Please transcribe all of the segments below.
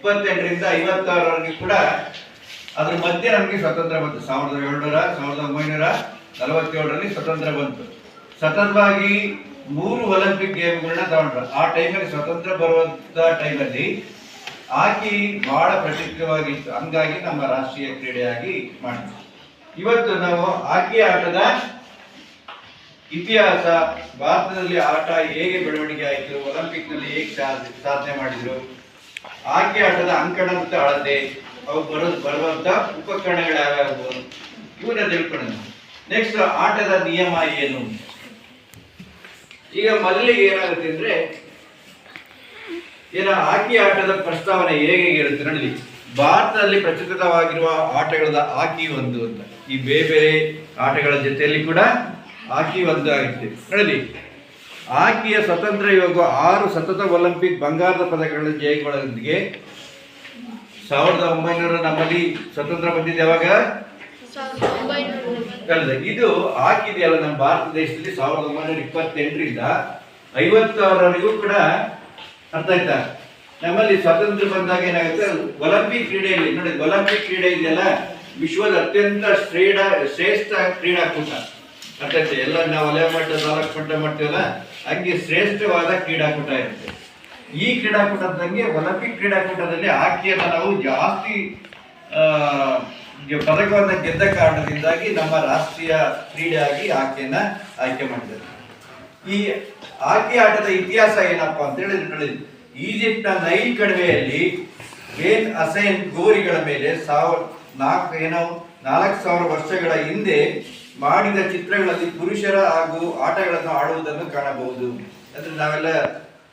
28ರಿಂದ 56ರವರೆಗೆ ಕೂಡ ಅದ್ರ ಮಧ್ಯೆ ನಮಗೆ ಸ್ವಾತಂತ್ರ್ಯ ಬಂತು. 1947ರಲ್ಲಿ ಸ್ವತಂತ್ರ ಬಂತು. ಸತತವಾಗಿ 3 ಒಲಿಂಪಿಕ್ ಗೇಮ್ಗಳನ್ನ ತಗೊಂಡ್ರು. ಆ ಟೈಮಲ್ಲಿ ಸ್ವತಂತ್ರ ಬರುವಂತ ಟೈಮಲ್ಲಿ ಹಾಕಿ ಬಹಳ ಪ್ರಸಿದ್ಧವಾಗಿತ್ತು. ಹಂಗಾಗಿ ನಮ್ಮ ರಾಷ್ಟ್ರೀಯ ಕ್ರೀಡೆಯಾಗಿ ಮಾಡಿದ್ವಿ. ಇವತ್ತು ನಾವು ಹಾಕಿ ಆಟದ ಇತಿಹಾಸ, ಭಾರತದಲ್ಲಿ ಆಟ ಹೇಗೆ ಬೆಳವಣಿಗೆ ಆಯಿತು, ಒಲಿಂಪಿಕ್ ನಲ್ಲಿ ಹೇಗೆ ಸಾಧನೆ ಮಾಡಿದ್ರು, ಹಾಕಿ ಆಟದ ಅಂಕಣದ ಅಳತೆ, ಅವು ಬರುವಂತ ಉಪಕರಣಗಳು ಯಾವ್ಯಾವು, ಇವನ್ನ ತಿಳ್ಕೊಳ್ಳೋಣ. ನೆಕ್ಸ್ಟ್ ಆಟದ ನಿಯಮ ಏನು. ಈಗ ಮೊದಲಿಗೆ ಏನಾಗುತ್ತೆ ಅಂದ್ರೆ ಹಾಕಿ ಆಟದ ಪ್ರಸ್ತಾವನೆ ಹೇಗೆ ಇರುತ್ತೆ ನೋಡಿ. ಭಾರತದಲ್ಲಿ ಪ್ರಚಲಿತವಾಗಿರುವ ಆಟಗಳದ ಹಾಕಿ ಒಂದು ಅಂತ. ಈ ಬೇರೆ ಬೇರೆ ಆಟಗಳ ಜೊತೆಯಲ್ಲಿ ಕೂಡ ಹಾಕಿ ಒಂದು ಆಗುತ್ತೆ ನೋಡಿ. ಹಾಕಿಯ ಸ್ವತಂತ್ರ ಯೋಗ 6 ಸತತ ಒಲಿಂಪಿಕ್ ಬಂಗಾರದ ಪದಕಗಳ ಜಯಗಳೊಂದಿಗೆ 1900 ನಮ್ಮಲ್ಲಿ ಸ್ವತಂತ್ರ ಬಂದಿದೆ. ಯಾವಾಗ ಇದು ಹಾಕಿದೆಯಲ್ಲ ನಮ್ಮ ಭಾರತ ದೇಶದಲ್ಲಿ 1928ರಿಂದ 56ರವರೆಗೂ ಕೂಡ. ಅರ್ಥ ಆಯ್ತಾ? ನಮ್ಮಲ್ಲಿ ಸ್ವಾತಂತ್ರ್ಯ ಬಂದಾಗ ಏನಾಗುತ್ತೆ, ಒಲಿಂಪಿಕ್ ಕ್ರೀಡೆಯಲ್ಲಿ ನೋಡಿ, ಒಲಿಂಪಿಕ್ ಕ್ರೀಡೆ ಇದೆಯಲ್ಲ ವಿಶ್ವದ ಅತ್ಯಂತ ಶ್ರೇಷ್ಠ ಕ್ರೀಡಾಕೂಟ. ಅರ್ಥ ಆಯ್ತಾ? ಎಲ್ಲ ನಾವು ವಲಯ ಮಟ್ಟ, ತಾಲೂಕು ಮಟ್ಟ ಮಾಡ್ತೀವಲ್ಲ, ಹಂಗೆ ಶ್ರೇಷ್ಠವಾದ ಕ್ರೀಡಾಕೂಟ ಇರುತ್ತೆ. ಈ ಕ್ರೀಡಾಕೂಟದಂಗೆ ಒಲಿಂಪಿಕ್ ಕ್ರೀಡಾಕೂಟದಲ್ಲಿ ಹಾಕಿಯನ್ನು ನಾವು ಜಾಸ್ತಿ ಪದಕವನ್ನು ಗೆದ್ದ ಕಾರಣದಿಂದಾಗಿ ನಮ್ಮ ರಾಷ್ಟ್ರೀಯ ಕ್ರೀಡೆಯಾಗಿ ಹಾಕಿಯನ್ನ ಆಯ್ಕೆ ಮಾಡಿದ್ದಾರೆ. ಈ ಹಾಕಿ ಆಟದ ಇತಿಹಾಸ ಏನಪ್ಪಾ ಅಂತ ಹೇಳಿದ್ರೆ, ಈಜಿಪ್ಟ್ನ ನೈಲ್ ಕಣಿವೆಯಲ್ಲಿ ಬೇನ್ ಹಸೈನ್ ಗೋರಿಗಳ ಮೇಲೆ 4000 ವರ್ಷಗಳ ಹಿಂದೆ ಮಾಡಿದ ಚಿತ್ರಗಳಲ್ಲಿ ಪುರುಷರ ಹಾಗೂ ಆಟಗಳನ್ನು ಆಡುವುದನ್ನು ಕಾಣಬಹುದು. ಅಂದ್ರೆ ನಾವೆಲ್ಲ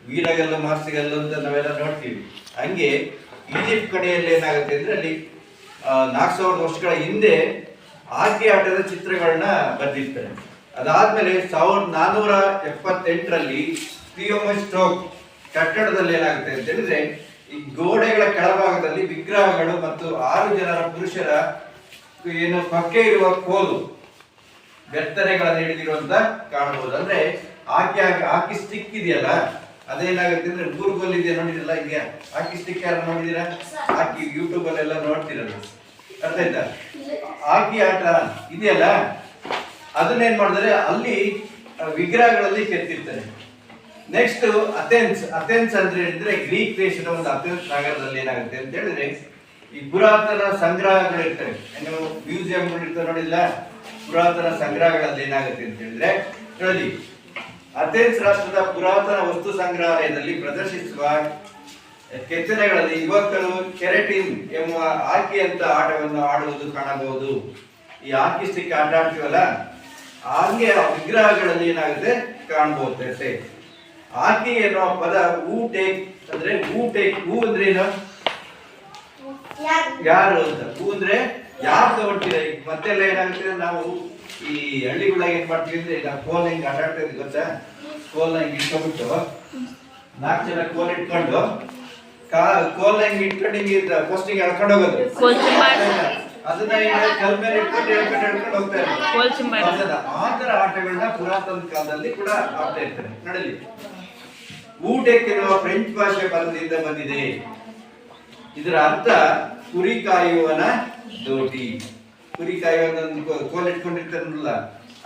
ವೀರಗಲ್ಲು, ಮಾಸ್ತಿಗಲ್ಲು ಅಂತ ನಾವೆಲ್ಲ ನೋಡ್ತೀವಿ. ಹಂಗೆ ಈಜಿಪ್ಟ್ ಕಡೆಯಲ್ಲಿ ಏನಾಗುತ್ತೆ ಅಂದ್ರೆ ಅಲ್ಲಿ 4000 ವರ್ಷಗಳ ಹಿಂದೆ ಹಾಕಿ ಆಟದ ಚಿತ್ರಗಳನ್ನ ಬರ್ದಿರ್ತಾರೆ. ಅದಾದ್ಮೇಲೆ 1478ರಲ್ಲಿ ಸ್ಟೋಕ್ ಕಟ್ಟಡದಲ್ಲಿ ಏನಾಗುತ್ತೆ ಅಂತ ಹೇಳಿದ್ರೆ, ಈ ಗೋಡೆಗಳ ಕೆಳಭಾಗದಲ್ಲಿ ವಿಗ್ರಹಗಳು ಮತ್ತು 6 ಜನರ ಪುರುಷರ ಪಕ್ಕೆ ಇರುವ ಕೋಲು ಬೆತ್ತನೆಗಳನ್ನು ಹಿಡಿದಿರುವಂತ ಕಾಣಬಹುದು. ಅಂದ್ರೆ ಹಾಕಿ ಸ್ಟಿಕ್ ಇದೆಯಲ್ಲ, ಅದೇನಾಗುತ್ತೆ ಅಂದ್ರೆ ಗೋಲ್ ಇದೆಯಾ ನೋಡಿದಿಲ್ಲ, ಹಿಂಗೆ ಹಾಕಿ ಸ್ಟಿಕ್ ಯಾರು ನೋಡಿದೀರಾ? ಹಾಕಿ ಯೂಟ್ಯೂಬ್ ಅಲ್ಲೆಲ್ಲ ನೋಡ್ತಿರಲ್ಲ. ಅರ್ಥ ಆಯ್ತಾ? ಹಾಕಿ ಆಟ ಇದೆಯಲ್ಲ, ಅದನ್ನೇನ್ ಮಾಡಿದ್ರೆ ಅಲ್ಲಿ ವಿಗ್ರಹಗಳಲ್ಲಿ ಕೆತ್ತಿರ್ತಾರೆ. ನೆಕ್ಸ್ಟ್ ಅಥೆನ್ಸ್ ಅಂದ್ರೆ ಹೇಳಿದ್ರೆ ಗ್ರೀಕ್ ದೇಶದ ಒಂದು ಅಥೆನ್ಸ್ ನಗರದಲ್ಲಿ ಏನಾಗುತ್ತೆ ಅಂತ ಹೇಳಿದ್ರೆ, ಈ ಪುರಾತನ ಸಂಗ್ರಹಗಳು ಇರ್ತವೆ, ನೀವು ಮ್ಯೂಸಿಯಂಗಳು ಇರ್ತವೆ ನೋಡಿಲ್ಲ, ಪುರಾತನ ಸಂಗ್ರಹಗಳಲ್ಲಿ ಏನಾಗುತ್ತೆ ಅಂತ ಹೇಳಿದ್ರೆ ನೋಡಿ, ಅಥೆನ್ಸ್ ರಾಷ್ಟ್ರದ ಪುರಾತನ ವಸ್ತು ಸಂಗ್ರಹಾಲಯದಲ್ಲಿ ಪ್ರದರ್ಶಿಸುವ ಕೆತ್ತನೆಗಳಲ್ಲಿ ಯುವಕರು ಕೆರೆಟಿನ್ ಎಂಬ ಹಾಕಿ ಅಂತ ಆಟವನ್ನು ಆಡುವುದು ಕಾಣಬಹುದು. ಈ ಹಾಕಿ ಸ್ಟಿಕ್ ಆಟ ಆಡ್ತೀವಲ್ಲ, ಹಂಗೆ ಆ ವಿಗ್ರಹಗಳಲ್ಲಿ ಏನಾಗುತ್ತೆ ಕಾಣಬಹುದು. ಹಾಕಿ ಎನ್ನುವ ಪದ ಹೂ ಟೇಕ್ ಅಂದ್ರೆ ಹೂ ಅಂದ್ರೆ ಏನು? ಯಾರು ಅಂತ. ಹೂ ಅಂದ್ರೆ ಯಾರು ತಗೊಳ್ತೀರ. ಮತ್ತೆಲ್ಲ ಏನಾಗುತ್ತೆ, ನಾವು ಈ ಹಳ್ಳಿಗಳಾಗ ಏನ್ ಮಾಡ್ತೀವಿ ಅಂದ್ರೆ, ನಾವು ಕೋಲ್ ಹಿಂಗ್ ಆಟ ಆಡ್ತಾ ಇದ್ವಿ ಗೊತ್ತಾ, ಕೋಲ್ ಹಿಂಗ್ ಇಟ್ಕೊಂಡ್ಬಿಟ್ಟು 4 ಜನ ಕೋಲ್ ಇಟ್ಕೊಂಡು ಕೋಲ್ ಹಿಂಗ್ ಇಟ್ಕೊಂಡು ಹಿಂಗೆ ಫಸ್ಟ್ ಹಿಂಗೆ ಎಳ್ಕೊಂಡು ಹೋಗೋದು, ಅದನ್ನ ಕಲ್ ಮೇಲೆ ಇಟ್ಕೊಂಡು ಹೇಳ್ಕೊಂಡು ಹೋಗ್ತಾ ಇರ್ತಾರೆ. ಆ ತರ ಆಟಗಳನ್ನ ಪುರಾತನ ಕಾಲದಲ್ಲಿ ಕೂಡ ಆಡ್ತಾ ಇರ್ತಾರೆ. ನಡಲಿ, ಊಟೆಕ್ ಎನ್ನುವ ಫ್ರೆಂಚ್ ಭಾಷೆ ಪದದಿಂದ ಬಂದಿದೆ. ಇದರ ಅರ್ಥ ಕುರಿ ಕಾಯುವನ ದೋಟಿ. ಕುರಿ ಕಾಯುವನ ಕೋಲ್ ಇಟ್ಕೊಂಡಿರ್ತಾರಲ್ಲ,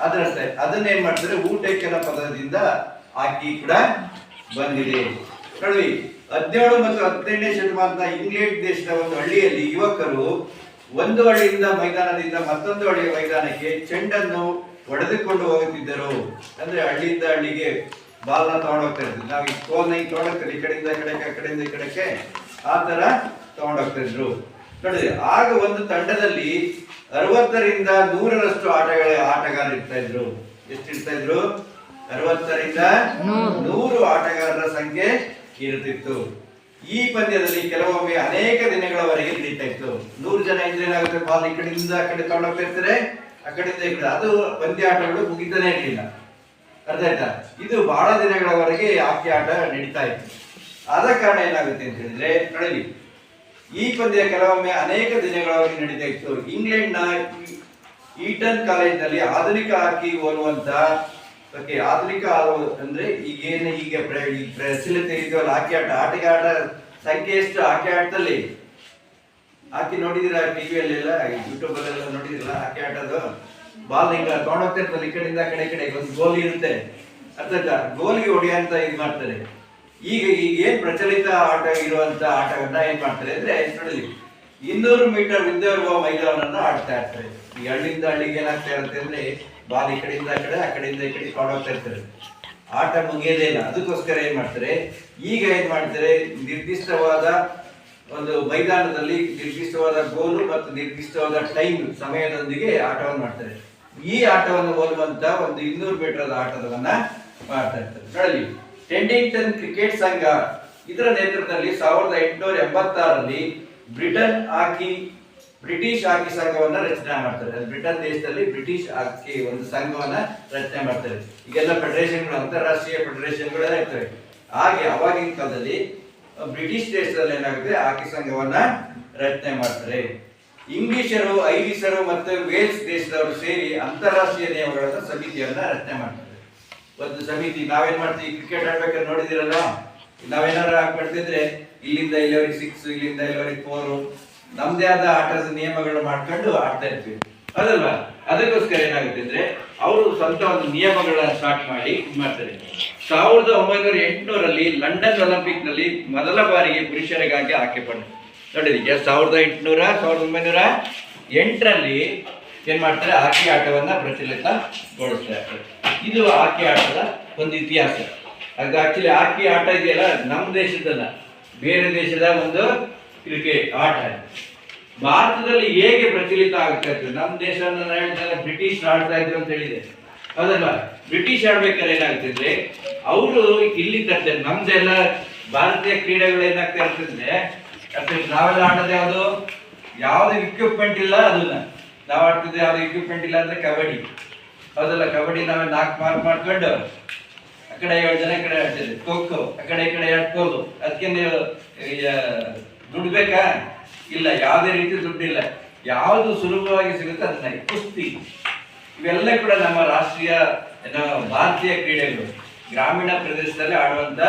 ಅದರ ಅರ್ಥ. ಅದನ್ನೇನ್ ಮಾಡ್ತಾರೆ, ಊಟೆಕ್ ಅನ್ನೋ ಪದದಿಂದ ಹಾಕಿ ಕೂಡ ಬಂದಿದೆ. ನೋಡಿ, 17 ಮತ್ತು 18ನೇ ಶತಮಾನದ ಇಂಗ್ಲೆಂಡ್ ದೇಶದ ಒಂದು ಹಳ್ಳಿಯಲ್ಲಿ ಯುವಕರು ಒಂದು ಹಳ್ಳಿಯಿಂದ ಮೈದಾನದಿಂದ ಮತ್ತೊಂದು ಹಳ್ಳಿಯ ಮೈದಾನಕ್ಕೆ ಚೆಂಡನ್ನು ಹೊಡೆದುಕೊಂಡು ಹೋಗುತ್ತಿದ್ದರು. ಅಂದ್ರೆ ಹಳ್ಳಿಯಿಂದ ಹಳ್ಳಿಗೆ ಬಾಲ್ನ ತಗೊಂಡು ಹೋಗ್ತಾ ಇದ್ರು. ನಾವು ಈ ಕೋಲ್ನ ಈಗ ತಗೊಂಡೋಗ್ತಾರೆ, ಈ ಕಡೆಯಿಂದ ಈ ಕಡೆಗೆ, ಆ ಕಡೆಯಿಂದ ಈ ಕಡೆಗೆ, ಆ ತರ ತಗೊಂಡೋಗ್ತಾ ಇದ್ರು. ನೋಡಿ, ಆಗ ಒಂದು ತಂಡದಲ್ಲಿ 60ರಿಂದ 100ರಷ್ಟು ಆಟಗಾರರು ಇರ್ತಾ ಇದ್ರು. ಎಷ್ಟು ಇರ್ತಾ ಇದ್ರು? 60ರಿಂದ 100 ಆಟಗಾರರ ಸಂಖ್ಯೆ ಇರುತ್ತಿತ್ತು. ಈ ಪಂದ್ಯದಲ್ಲಿ ಕೆಲವೊಮ್ಮೆ ಅನೇಕ ದಿನಗಳವರೆಗೆ ನಡೀತಾ ಇತ್ತು. 100 ಜನ ಇದ್ರೆ ಏನಾಗುತ್ತೆ, ಬಾಲ್ ಈ ಕಡೆಯಿಂದ ಆ ಕಡೆ ತಗೊಂಡೋಗ್ತಾ ಇರ್ತಾರೆ, ಆ ಕಡೆಯಿಂದ ಈ ಕಡೆ. ಅದು ಪಂದ್ಯ ಆಟಗಳು ಮುಗಿತಾನೆ ಇರಲಿಲ್ಲ. ಅರ್ಥ ಆಯ್ತಾ? ಇದು ಬಹಳ ದಿನಗಳವರೆಗೆ ಹಾಕಿ ಆಟ ನಡೀತಾ ಇತ್ತು. ಆದ ಕಾರಣ ಏನಾಗುತ್ತೆ ಅಂತ ಹೇಳಿದ್ರೆ ನೋಡಿ, ಈ ಪಂದ್ಯ ಕೆಲವೊಮ್ಮೆ ಅನೇಕ ದಿನಗಳವರೆಗೆ ನಡೀತಾ ಇತ್ತು. ಇಂಗ್ಲೆಂಡ್ನ ಈಟನ್ ಕಾಲೇಜಿನಲ್ಲಿ ಆಧುನಿಕ ಹಾಕಿ ಹೋಲುವಂತ ಆಧುನಿಕ ಅಂದ್ರೆ ಈಗೇನು ಈಗ ಪ್ರಚಲಿತ ಇದೆಯಲ್ಲ ಹಾಕಿ ಆಟ, ಸಂಖ್ಯೆ ಎಷ್ಟು ಆಕೆ ಆಟದಲ್ಲಿ ಹಾಕಿ ನೋಡಿದಿರಾ, ಟಿವಿಯಲ್ಲೆಲ್ಲ ಯೂಟ್ಯೂಬ್ ಅಲ್ಲೆಲ್ಲ ನೋಡಿದಿರಲ್ಲ ಆಕೆ ಆಟದು. ಬಾಲ್ ಹಿಂಗ ತಗೊಂಡೋಗ್ತಾ ಇರ್ತಲ್ಲ ಈ ಕಡೆಯಿಂದ ಆ ಕಡೆ ಒಂದು ಗೋಲಿ ಇರುತ್ತೆ, ಅರ್ಥ ಗೋಲಿಗೆ ಹೊಡೆಯಂತ ಇದು ಮಾಡ್ತಾರೆ. ಈಗ ಏನ್ ಪ್ರಚಲಿತ ಆಟ ಇರುವಂತ ಆಟವನ್ನ ಏನ್ ಮಾಡ್ತಾರೆ ಅಂದ್ರೆ ನೋಡಿ 200 ಮೀಟರ್ ಉದ್ದವಿರುವ ಮೈದಾನವನ್ನ ಆಡ್ತಾ ಇರ್ತಾರೆ. ಈ ಹಳ್ಳಿಯಿಂದ ಹಳ್ಳಿಗೆ ಏನಾಗ್ತಾ ಇರುತ್ತೆ ಅಂದ್ರೆ ಬಾಲ್ ಈ ಕಡೆಯಿಂದ ಆ ಕಡೆಯಿಂದ ಈ ಕಡೆ ತಗೊಂಡೋಗ್ತಾ ಇರ್ತಾರೆ, ಆಟ ಮುಗಿಯೋದೇ ಇಲ್ಲ. ಅದಕ್ಕೋಸ್ಕರ ಏನ್ ಮಾಡ್ತಾರೆ, ಈಗ ಏನ್ ಮಾಡ್ತಾರೆ, ನಿರ್ದಿಷ್ಟವಾದ ಒಂದು ಮೈದಾನದಲ್ಲಿ ನಿರ್ದಿಷ್ಟವಾದ ಗೋಲು ಮತ್ತು ನಿರ್ದಿಷ್ಟವಾದ ಟೈಮ್ ಸಮಯದೊಂದಿಗೆ ಆಟವನ್ನು ಮಾಡ್ತಾರೆ. ಈ ಆಟವನ್ನು ಹೋಲುವಂತ ಒಂದು 200 ಮೀಟರ್ ಆಟವನ್ನ ಮಾಡ್ತಾ ಇರ್ತಾರೆ. ನೋಡಿ, ಟೆಂಡಿಂಗ್ಟನ್ ಕ್ರಿಕೆಟ್ ಸಂಘ ಇದರ ನೇತೃತ್ವದಲ್ಲಿ 1886ರಲ್ಲಿ ಬ್ರಿಟಿಷ್ ಹಾಕಿ ಸಂಘವನ್ನ ರಚನೆ ಮಾಡ್ತಾರೆ. ಬ್ರಿಟನ್ ದೇಶದಲ್ಲಿ ಬ್ರಿಟಿಷ್ ಹಾಕಿ ಒಂದು ಸಂಘವನ್ನ ರಚನೆ ಮಾಡ್ತಾರೆ. ಈಗೆಲ್ಲ ಫೆಡರೇಷನ್ಗಳು, ಅಂತಾರಾಷ್ಟ್ರೀಯ ಫೆಡರೇಷನ್ಗಳೆಲ್ಲ ಇರ್ತವೆ. ಹಾಗೆ ಅವಾಗಿನ ಕಾಲದಲ್ಲಿ ಬ್ರಿಟಿಷ್ ದೇಶದಲ್ಲಿ ಏನಾಗುತ್ತೆ, ಹಾಕಿ ಸಂಘವನ್ನ ರಚನೆ ಮಾಡ್ತಾರೆ. ಇಂಗ್ಲಿಷರು, ಐರಿಷರು ಮತ್ತು ವೇಲ್ಸ್ ದೇಶದವರು ಸೇರಿ ಅಂತಾರಾಷ್ಟ್ರೀಯ ನಿಯಮಗಳ ಸಮಿತಿಯನ್ನ ರಚನೆ ಮಾಡ್ತಾರೆ. ಒಂದು ಸಮಿತಿ. ನಾವೇನ್ ಮಾಡ್ತೀವಿ, ಕ್ರಿಕೆಟ್ ಆಡ್ಬೇಕಾದ್ರೆ ನೋಡಿದಿರಲ್ಲ, ನಾವೇನಾದ್ರು ಆಗ್ಬಿಡ್ತಿದ್ರೆ ಇಲ್ಲಿಂದ ಇಲ್ಲಿವರೆಗೆ 6, ಇಲ್ಲಿಂದ ಇಲ್ಲಿವರೆಗೆ 4, ನಮ್ದೇ ಆದ ಆಟದ ನಿಯಮಗಳು ಮಾಡ್ಕೊಂಡು ಆಡ್ತಾ ಇರ್ತೀವಿ, ಅದಲ್ವಾ? ಅದಕ್ಕೋಸ್ಕರ ಏನಾಗುತ್ತೆ ಅಂದ್ರೆ ಅವರು ಸ್ವಂತ ಒಂದು ನಿಯಮಗಳನ್ನ ಸ್ಟಾರ್ಟ್ ಮಾಡಿ ಮಾಡ್ತಾರೆ. 1908ರಲ್ಲಿ ಲಂಡನ್ ಒಲಿಂಪಿಕ್ ನಲ್ಲಿ ಮೊದಲ ಬಾರಿಗೆ ಪುರುಷರಿಗಾಗಿ ಆಯ್ಕೆ ಪಡೆದರು. ನೋಡಿ, 1908ರಲ್ಲಿ ಏನ್ ಮಾಡ್ತಾರೆ, ಹಾಕಿ ಆಟವನ್ನ ಪ್ರಚಲಿತಗೊಳಿಸ್ತಾ ಇರ್ತಾರೆ. ಇದು ಹಾಕಿ ಆಟದ ಒಂದು ಇತಿಹಾಸ. ಅದು ಆಕ್ಚುಲಿ ಹಾಕಿ ಆಟ ಇದೆಯಲ್ಲ, ನಮ್ಮ ದೇಶದಲ್ಲ, ಬೇರೆ ದೇಶದ ಒಂದು ಕ್ರಿಕೆಟ್ ಆಟ. ಭಾರತದಲ್ಲಿ ಹೇಗೆ ಪ್ರಚಲಿತ ಆಗ್ತಾ ಇತ್ತು, ನಮ್ಮ ದೇಶವನ್ನು ಹೇಳ್ತಾರೆ ಬ್ರಿಟಿಷ್ ಆಡ್ತಾ ಇದ್ರು ಅಂತ ಹೇಳಿದೆ, ಹೌದಲ್ವಾ? ಬ್ರಿಟಿಷ್ ಆಡ್ಬೇಕಾದ್ರೆ ಏನಾಗ್ತಿದ್ರೆ ಅವರು ಇಲ್ಲಿ ತರ್ತಾರೆ. ನಮ್ದೆಲ್ಲ ಭಾರತೀಯ ಕ್ರೀಡೆಗಳು ಏನಾಗ್ತಾ ಇರ್ತಂದ್ರೆ, ನಾವೆಲ್ಲ ಆಡೋದು ಯಾವ್ದು ಇಕ್ವಿಪ್ಮೆಂಟ್ ಇಲ್ಲ, ಅದನ್ನ ನಾವು ಆಡ್ತಿದ್ದೆ. ಯಾವ್ದು ಇಕ್ವಿಪ್ಮೆಂಟ್ ಇಲ್ಲ ಅಂದ್ರೆ ಕಬಡ್ಡಿ, ಹೌದಲ್ಲ? ಕಬಡ್ಡಿ ನಾವೇ 4 ಮಾರ್ಕ್ ಮಾಡ್ಕೊಂಡು ಆ ಕಡೆ 7 ಜನ ಈ ಕಡೆ ಆಡ್ತಿದ್ದೆ. ಖೋ ಖೋ ಆ ಕಡೆ ಈ ಕಡೆ ಆಡ್ಕೋದು. ಅದಕ್ಕೆ ನೀವು ದುಡ್ಡು ಬೇಕಾ? ಇಲ್ಲ, ಯಾವುದೇ ರೀತಿ ದುಡ್ಡಿಲ್ಲ. ಯಾವುದು ಸುಲಭವಾಗಿ ಸಿಗುತ್ತೆ ಅದನ್ನ. ಕುಸ್ತಿ ಇವೆಲ್ಲ ಕೂಡ ನಮ್ಮ ರಾಷ್ಟ್ರೀಯ ಭಾರತೀಯ ಕ್ರೀಡೆಗಳು, ಗ್ರಾಮೀಣ ಪ್ರದೇಶದಲ್ಲಿ ಆಡುವಂತ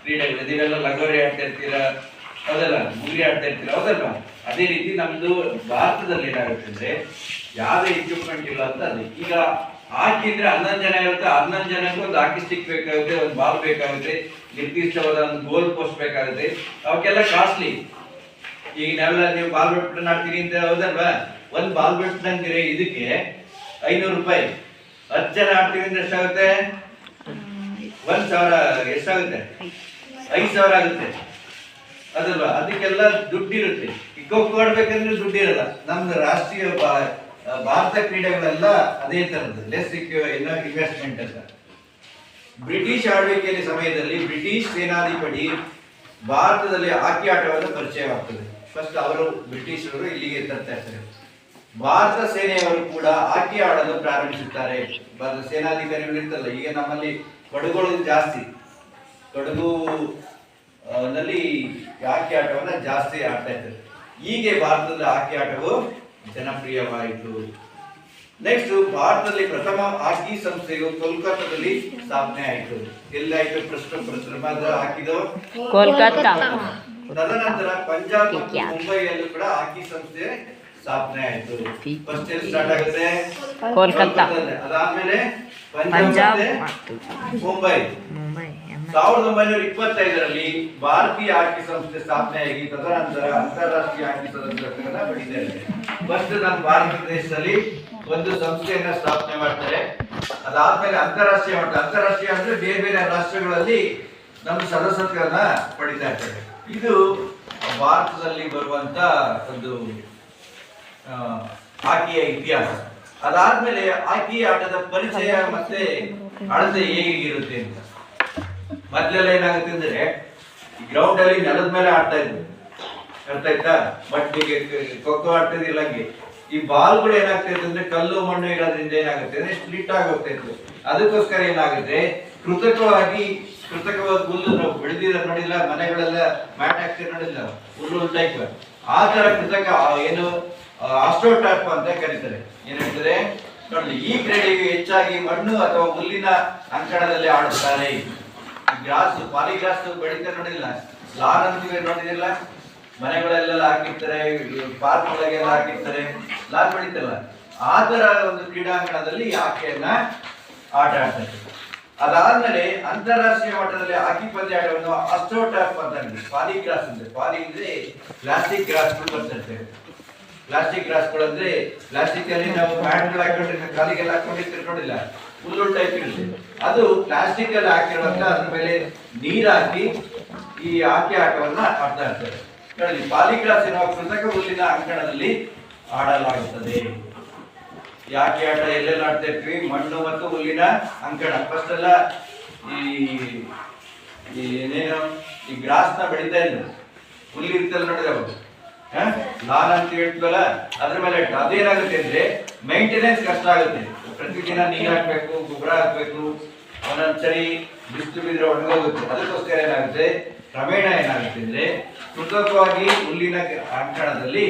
ಕ್ರೀಡೆಗಳು. ನೀವೆಲ್ಲ ಲಗೋರಿ ಆಡ್ತಾ ಇರ್ತೀರಾ, ಹೌದಲ್ಲ? ಗುರಿ ಆಡ್ತಾ ಇರ್ತೀರಾ, ಹೌದಲ್ಲ? ಅದೇ ರೀತಿ ನಮ್ದು ಭಾರತದಲ್ಲಿ ಏನಾಗುತ್ತೆ ಅಂದ್ರೆ ಯಾವುದೇ ಇಕ್ವಿಪ್ಮೆಂಟ್ ಇಲ್ಲ ಅಂತ. ಅದು ಈಗ ಹಾಕಿ ಅಂದ್ರೆ 11 ಜನ ಇರುತ್ತೆ, 11 ಜನಕ್ಕೂ ಒಂದು ಹಾಕಿ ಸ್ಟಿಕ್ ಬೇಕಾಗುತ್ತೆ, ಒಂದು ಬಾಲ್ ಬೇಕಾಗುತ್ತೆ, ನಿರ್ದಿಷ್ಟವಾದ ಒಂದು ಗೋಲ್ ಪೋಸ್ಟ್ ಬೇಕಾಗುತ್ತೆ. ಅವಕ್ಕೆಲ್ಲ ಕಾಸ್ಟ್ಲಿ. ಈಗ ನಾವೆಲ್ಲ ನೀವು ಬಾಲ್ ಬ್ಯಾಡ್ಮಿಂಟನ್ ಆಡ್ತೀರಿ ಅಂತ, ಹೌದಲ್ವಾ? ಒಂದು ಬಾಲ್ ಬ್ಯಾಡ್ಮಿಂಟನ್ ಅಂತೀರಿ, ಇದಕ್ಕೆ 500 ರೂಪಾಯಿ. 10 ಜನ ಆಡ್ತೀವಿ ಅಂದ್ರೆ ಎಷ್ಟಾಗುತ್ತೆ? 1,000. ಎಷ್ಟಾಗುತ್ತೆ? 5,000 ಆಗುತ್ತೆ, ಅದಲ್ವಾ? ಅದಕ್ಕೆಲ್ಲ ದುಡ್ಡಿರುತ್ತೆ. ಈ ಖೋ ಖೋ ಆಡ್ಬೇಕಂದ್ರೆ ದುಡ್ಡಿರಲ್ಲ. ನಮ್ದು ರಾಷ್ಟ್ರೀಯ ಭಾರತ ಕ್ರೀಡೆಗಳೆಲ್ಲ ಅದೇ ತರದ್ದು, ಲೆಸ್ ಇನ್ವೆಸ್ಟ್ಮೆಂಟ್ ಅಂತ. ಬ್ರಿಟಿಷ್ ಆಳ್ವಿಕೆಯ ಸಮಯದಲ್ಲಿ ಬ್ರಿಟಿಷ್ ಸೇನಾಧಿಪತಿ ಭಾರತದಲ್ಲಿ ಹಾಕಿ ಆಟವನ್ನು ಪರಿಚಯವಾಗ್ತದೆ. ಫಸ್ಟ್ ಅವರು ಬ್ರಿಟಿಷರು ಇಲ್ಲಿಗೆ ತರ್ತಾ ಇರ್ತಾರೆ. ಭಾರತ ಸೇನೆಯವರು ಕೂಡ ಹಾಕಿ ಆಡಲು ಪ್ರಾರಂಭಿಸುತ್ತಾರೆ. ಭಾರತ ಸೇನಾಧಿಕಾರಿಗಳು ಇರ್ತಲ್ಲ, ಈಗ ನಮ್ಮಲ್ಲಿ ಕೊಡಗುಗಳು ಜಾಸ್ತಿ, ಕೊಡಗು ನಲ್ಲಿ ಹಾಕಿ ಆಟವನ್ನ ಜಾಸ್ತಿ ಆಡ್ತಾ ಇದ್ದಾರೆ. ಹೀಗೆ ಭಾರತದ ಹಾಕಿ ಆಟವು ಜನಪ್ರಿಯವಾಯಿತು. ನೆಕ್ಸ್ಟ್, ಭಾರತದಲ್ಲಿ ಪ್ರಥಮ ಹಾಕಿ ಸಂಸ್ಥೆಯು ಕೋಲ್ಕತ್ತಾದಲ್ಲಿ ಸ್ಥಾಪನೆ ಆಯಿತು. ಎಲ್ಲಾಯಿತು? ಪ್ರಥಮದ ಹಾಕಿದು ಕೋಲ್ಕತ್ತಾ. ತದನಂತರ ಪಂಜಾಬ್ ಮತ್ತು ಮುಂಬೈಯಲ್ಲೂ ಕೂಡ ಹಾಕಿ ಸಂಸ್ಥೆ ಸ್ಥಾಪನೆ ಆಯಿತು. ಫಸ್ಟ್ ಎಲ್ಲಿ ಸ್ಟಾರ್ಟ್ ಆಗುತ್ತೆ? ಕೋಲ್ಕತ್ತಾ. ಅದಾದ್ಮೇಲೆ ಪಂಜಾಬ್ ಮತ್ತು ಮುಂಬೈ. 1925ರಲ್ಲಿ ಭಾರತೀಯ ಹಾಕಿ ಸಂಸ್ಥೆ ಸ್ಥಾಪನೆಯಾಗಿ ತದನಂತರ ಅಂತಾರಾಷ್ಟ್ರೀಯ ಹಾಕಿ ಸದಸ್ಯತ್ವವನ್ನು ಪಡೆದಿದೆ. ಫಸ್ಟ್ ನಮ್ಮ ಭಾರತ ದೇಶದಲ್ಲಿ ಒಂದು ಸಂಸ್ಥೆಯನ್ನ ಸ್ಥಾಪನೆ ಮಾಡ್ತಾರೆ. ಅದಾದ್ಮೇಲೆ ಅಂತಾರಾಷ್ಟ್ರೀಯ ಮಾಡ್ತಾರೆ. ಅಂತಾರಾಷ್ಟ್ರೀಯ ಅಂದ್ರೆ ಬೇರೆ ಬೇರೆ ರಾಷ್ಟ್ರಗಳಲ್ಲಿ ನಮ್ಮ ಸದಸ್ಯತ್ವವನ್ನ ಪಡಿತಾ ಇರ್ತಾರೆ. ಇದು ಭಾರತದಲ್ಲಿ ಬರುವಂತ ಒಂದು ಹಾಕಿಯ ಇತಿಹಾಸ. ಅದಾದ್ಮೇಲೆ ಹಾಕಿ ಆಟದ ಪರಿಚಯ ಮತ್ತೆ ಅಳತೆ ಹೇಗಿರುತ್ತೆ ಅಂತ. ಮೊದ್ಲೆಲ್ಲ ಏನಾಗುತ್ತೆ ಅಂದ್ರೆ ಗ್ರೌಂಡ್ ಅಲ್ಲಿ ನೆಲದ ಮೇಲೆ ಆಡ್ತಾ ಇದ್ವಿ, ಅರ್ಥ ಆಯ್ತಾ? ಬಟ್ ಈಗ ಖೋ ಖೋ ಆಡ್ತಿದ್ದಿಲ್ಲ. ಹಂಗೆ ಈ ಬಾಲ್ಗಳು ಏನಾಗ್ತಾ ಇತ್ತು ಅಂದ್ರೆ ಕಲ್ಲು ಮಣ್ಣು ಇರೋದ್ರಿಂದ ಏನಾಗುತ್ತೆ ಅಂದ್ರೆ ಸ್ಪ್ಲಿಟ್ ಆಗಿ ಹೋಗ್ತಾ ಇತ್ತು. ಅದಕ್ಕೋಸ್ಕರ ಏನಾಗುತ್ತೆ, ಕೃತಕವಾಗಿ ಹುಲ್ಲು ನಾವು ಬೆಳೆದಿರ ನೋಡಿಲ್ಲ, ಮನೆಗಳೆಲ್ಲ ಮ್ಯಾಟ್ ಹಾಕ್ತಿರ್ ನೋಡಿಲ್ಲ, ಹುಲ್ಲು ಟೈಪ್, ಆ ತರ ಕೃತಕ ಏನು ಆಸ್ಟ್ರೋಟರ್ಫ್ ಅಂತ ಕರೀತಾರೆ. ಏನ್ ಹೇಳ್ತಾರೆ ನೋಡಿ, ಈ ಕ್ರೀಡೆಗೆ ಹೆಚ್ಚಾಗಿ ಮಣ್ಣು ಅಥವಾ ಹುಲ್ಲಿನ ಅಂಕಣದಲ್ಲಿ ಆಡುತ್ತಾರೆ. ಗ್ರಾಸ್, ಪಾಲಿಗ್ರಾಸ್ ಬೆಳೀತಾ ನೋಡಿಲ್ಲ, ಲಾನ್ ಅಂತೀವಿ ನೋಡಿದಿಲ್ಲ, ಮನೆಗಳೆಲ್ಲ ಹಾಕಿರ್ತಾರೆ, ಪಾರ್ಕ್ ಒಳಗೆಲ್ಲ ಹಾಕಿರ್ತಾರೆ, ಲಾನ್ ಬೆಳೀತಲ್ಲ, ಆ ತರ ಒಂದು ಕ್ರೀಡಾಂಗಣದಲ್ಲಿ ಆಕೆಯನ್ನ ಆಟ ಆಡ್ತಾರೆ. ಅದಾದ್ಮೇಲೆ ಅಂತಾರಾಷ್ಟ್ರೀಯ ಮಟ್ಟದಲ್ಲಿ ಹಾಕಿ ಪಂದ್ಯಾಟವನ್ನು ಅಸ್ಟ್ರೋಟರ್ಫ್ ಅಂತ ಪಾಲಿಗ್ರಾಸ್ ಅಂದ್ರೆ, ಪಾಲಿ ಅಂದ್ರೆ ಪ್ಲಾಸ್ಟಿಕ್ ಗ್ರಾಸ್ಗಳು ಬರ್ತಿರ್ತೇವೆ. ಪ್ಲಾಸ್ಟಿಕ್ ಗ್ರಾಸ್ಗಳು ಅಂದ್ರೆ ಪ್ಲಾಸ್ಟಿಕ್ ಅಲ್ಲಿ ನಾವು ಮ್ಯಾಟ್ಗಳು ಹಾಕೊಂಡಿರ್ತೀವಿ, ಕಾಲಿಗೆಲ್ಲ ಹಾಕೊಂಡಿರ್ತಿರ್ಕೊಂಡಿಲ್ಲ, ಹುಲ್ಲು ಟೈಪ್ ಇರುತ್ತೆ, ಅದು ಪ್ಲಾಸ್ಟಿಕ್ ಅಲ್ಲಿ ಹಾಕಿರುವಂತ ಅದ್ರ ಮೇಲೆ ನೀರ್ ಹಾಕಿ ಈ ಹಾಕಿ ಆಟವನ್ನ ಆಡ್ತಾ ಇರ್ತಾರೆ. ನೋಡಿ, ಪಾಲಿಗ್ರಾಸ್ ಎನ್ನುವ ಕೃತಕ ಹುಲ್ಲಿನ ಅಂಕಣದಲ್ಲಿ ಆಡಲಾಗುತ್ತದೆ. ಯಾಕೆ ಆಟ ಎಲ್ಲೆಲ್ಲ ಆಡ್ತಾ ಇರ್ತೀವಿ? ಮಣ್ಣು ಮತ್ತು ಹುಲ್ಲಿನ ಅಂಕಣ. ಫಸ್ಟ್ ಎಲ್ಲ ಏನೇನು ಈ ಗ್ರಾಸ್ ನ ಬೆಳೀತಾ ಇಲ್ಲ, ಹುಲ್ಲು ಇರ್ತಲ್ಲ ನೋಡಿದ್ರೆ ಅವರು ಲಾನ್ ಅಂತ ಹೇಳ್ತೀವಲ್ಲ, ಅದ್ರ ಮೇಲೆ ಅದೇನಾಗುತ್ತೆ ಅಂದ್ರೆ ಮೇಂಟೆನೆನ್ಸ್ ಕಷ್ಟ ಆಗುತ್ತೆ. ಪ್ರತಿದಿನ ನೀರ್ ಹಾಕ್ಬೇಕು, ಗೊಬ್ಬರ ಹಾಕ್ಬೇಕು, ಒಂದೊಂದ್ಸರಿ ಬಿಸಿಲು ಬಿದ್ರೆ ಒಣಗೋಗುತ್ತೆ. ಅದಕ್ಕೋಸ್ಕರ ಏನಾಗುತ್ತೆ, ಕ್ರಮೇಣ ಏನಾಗುತ್ತೆ ಅಂದ್ರೆ ಕೃತಕವಾಗಿ ಹುಲ್ಲಿನ ಅಂಕಣದಲ್ಲಿ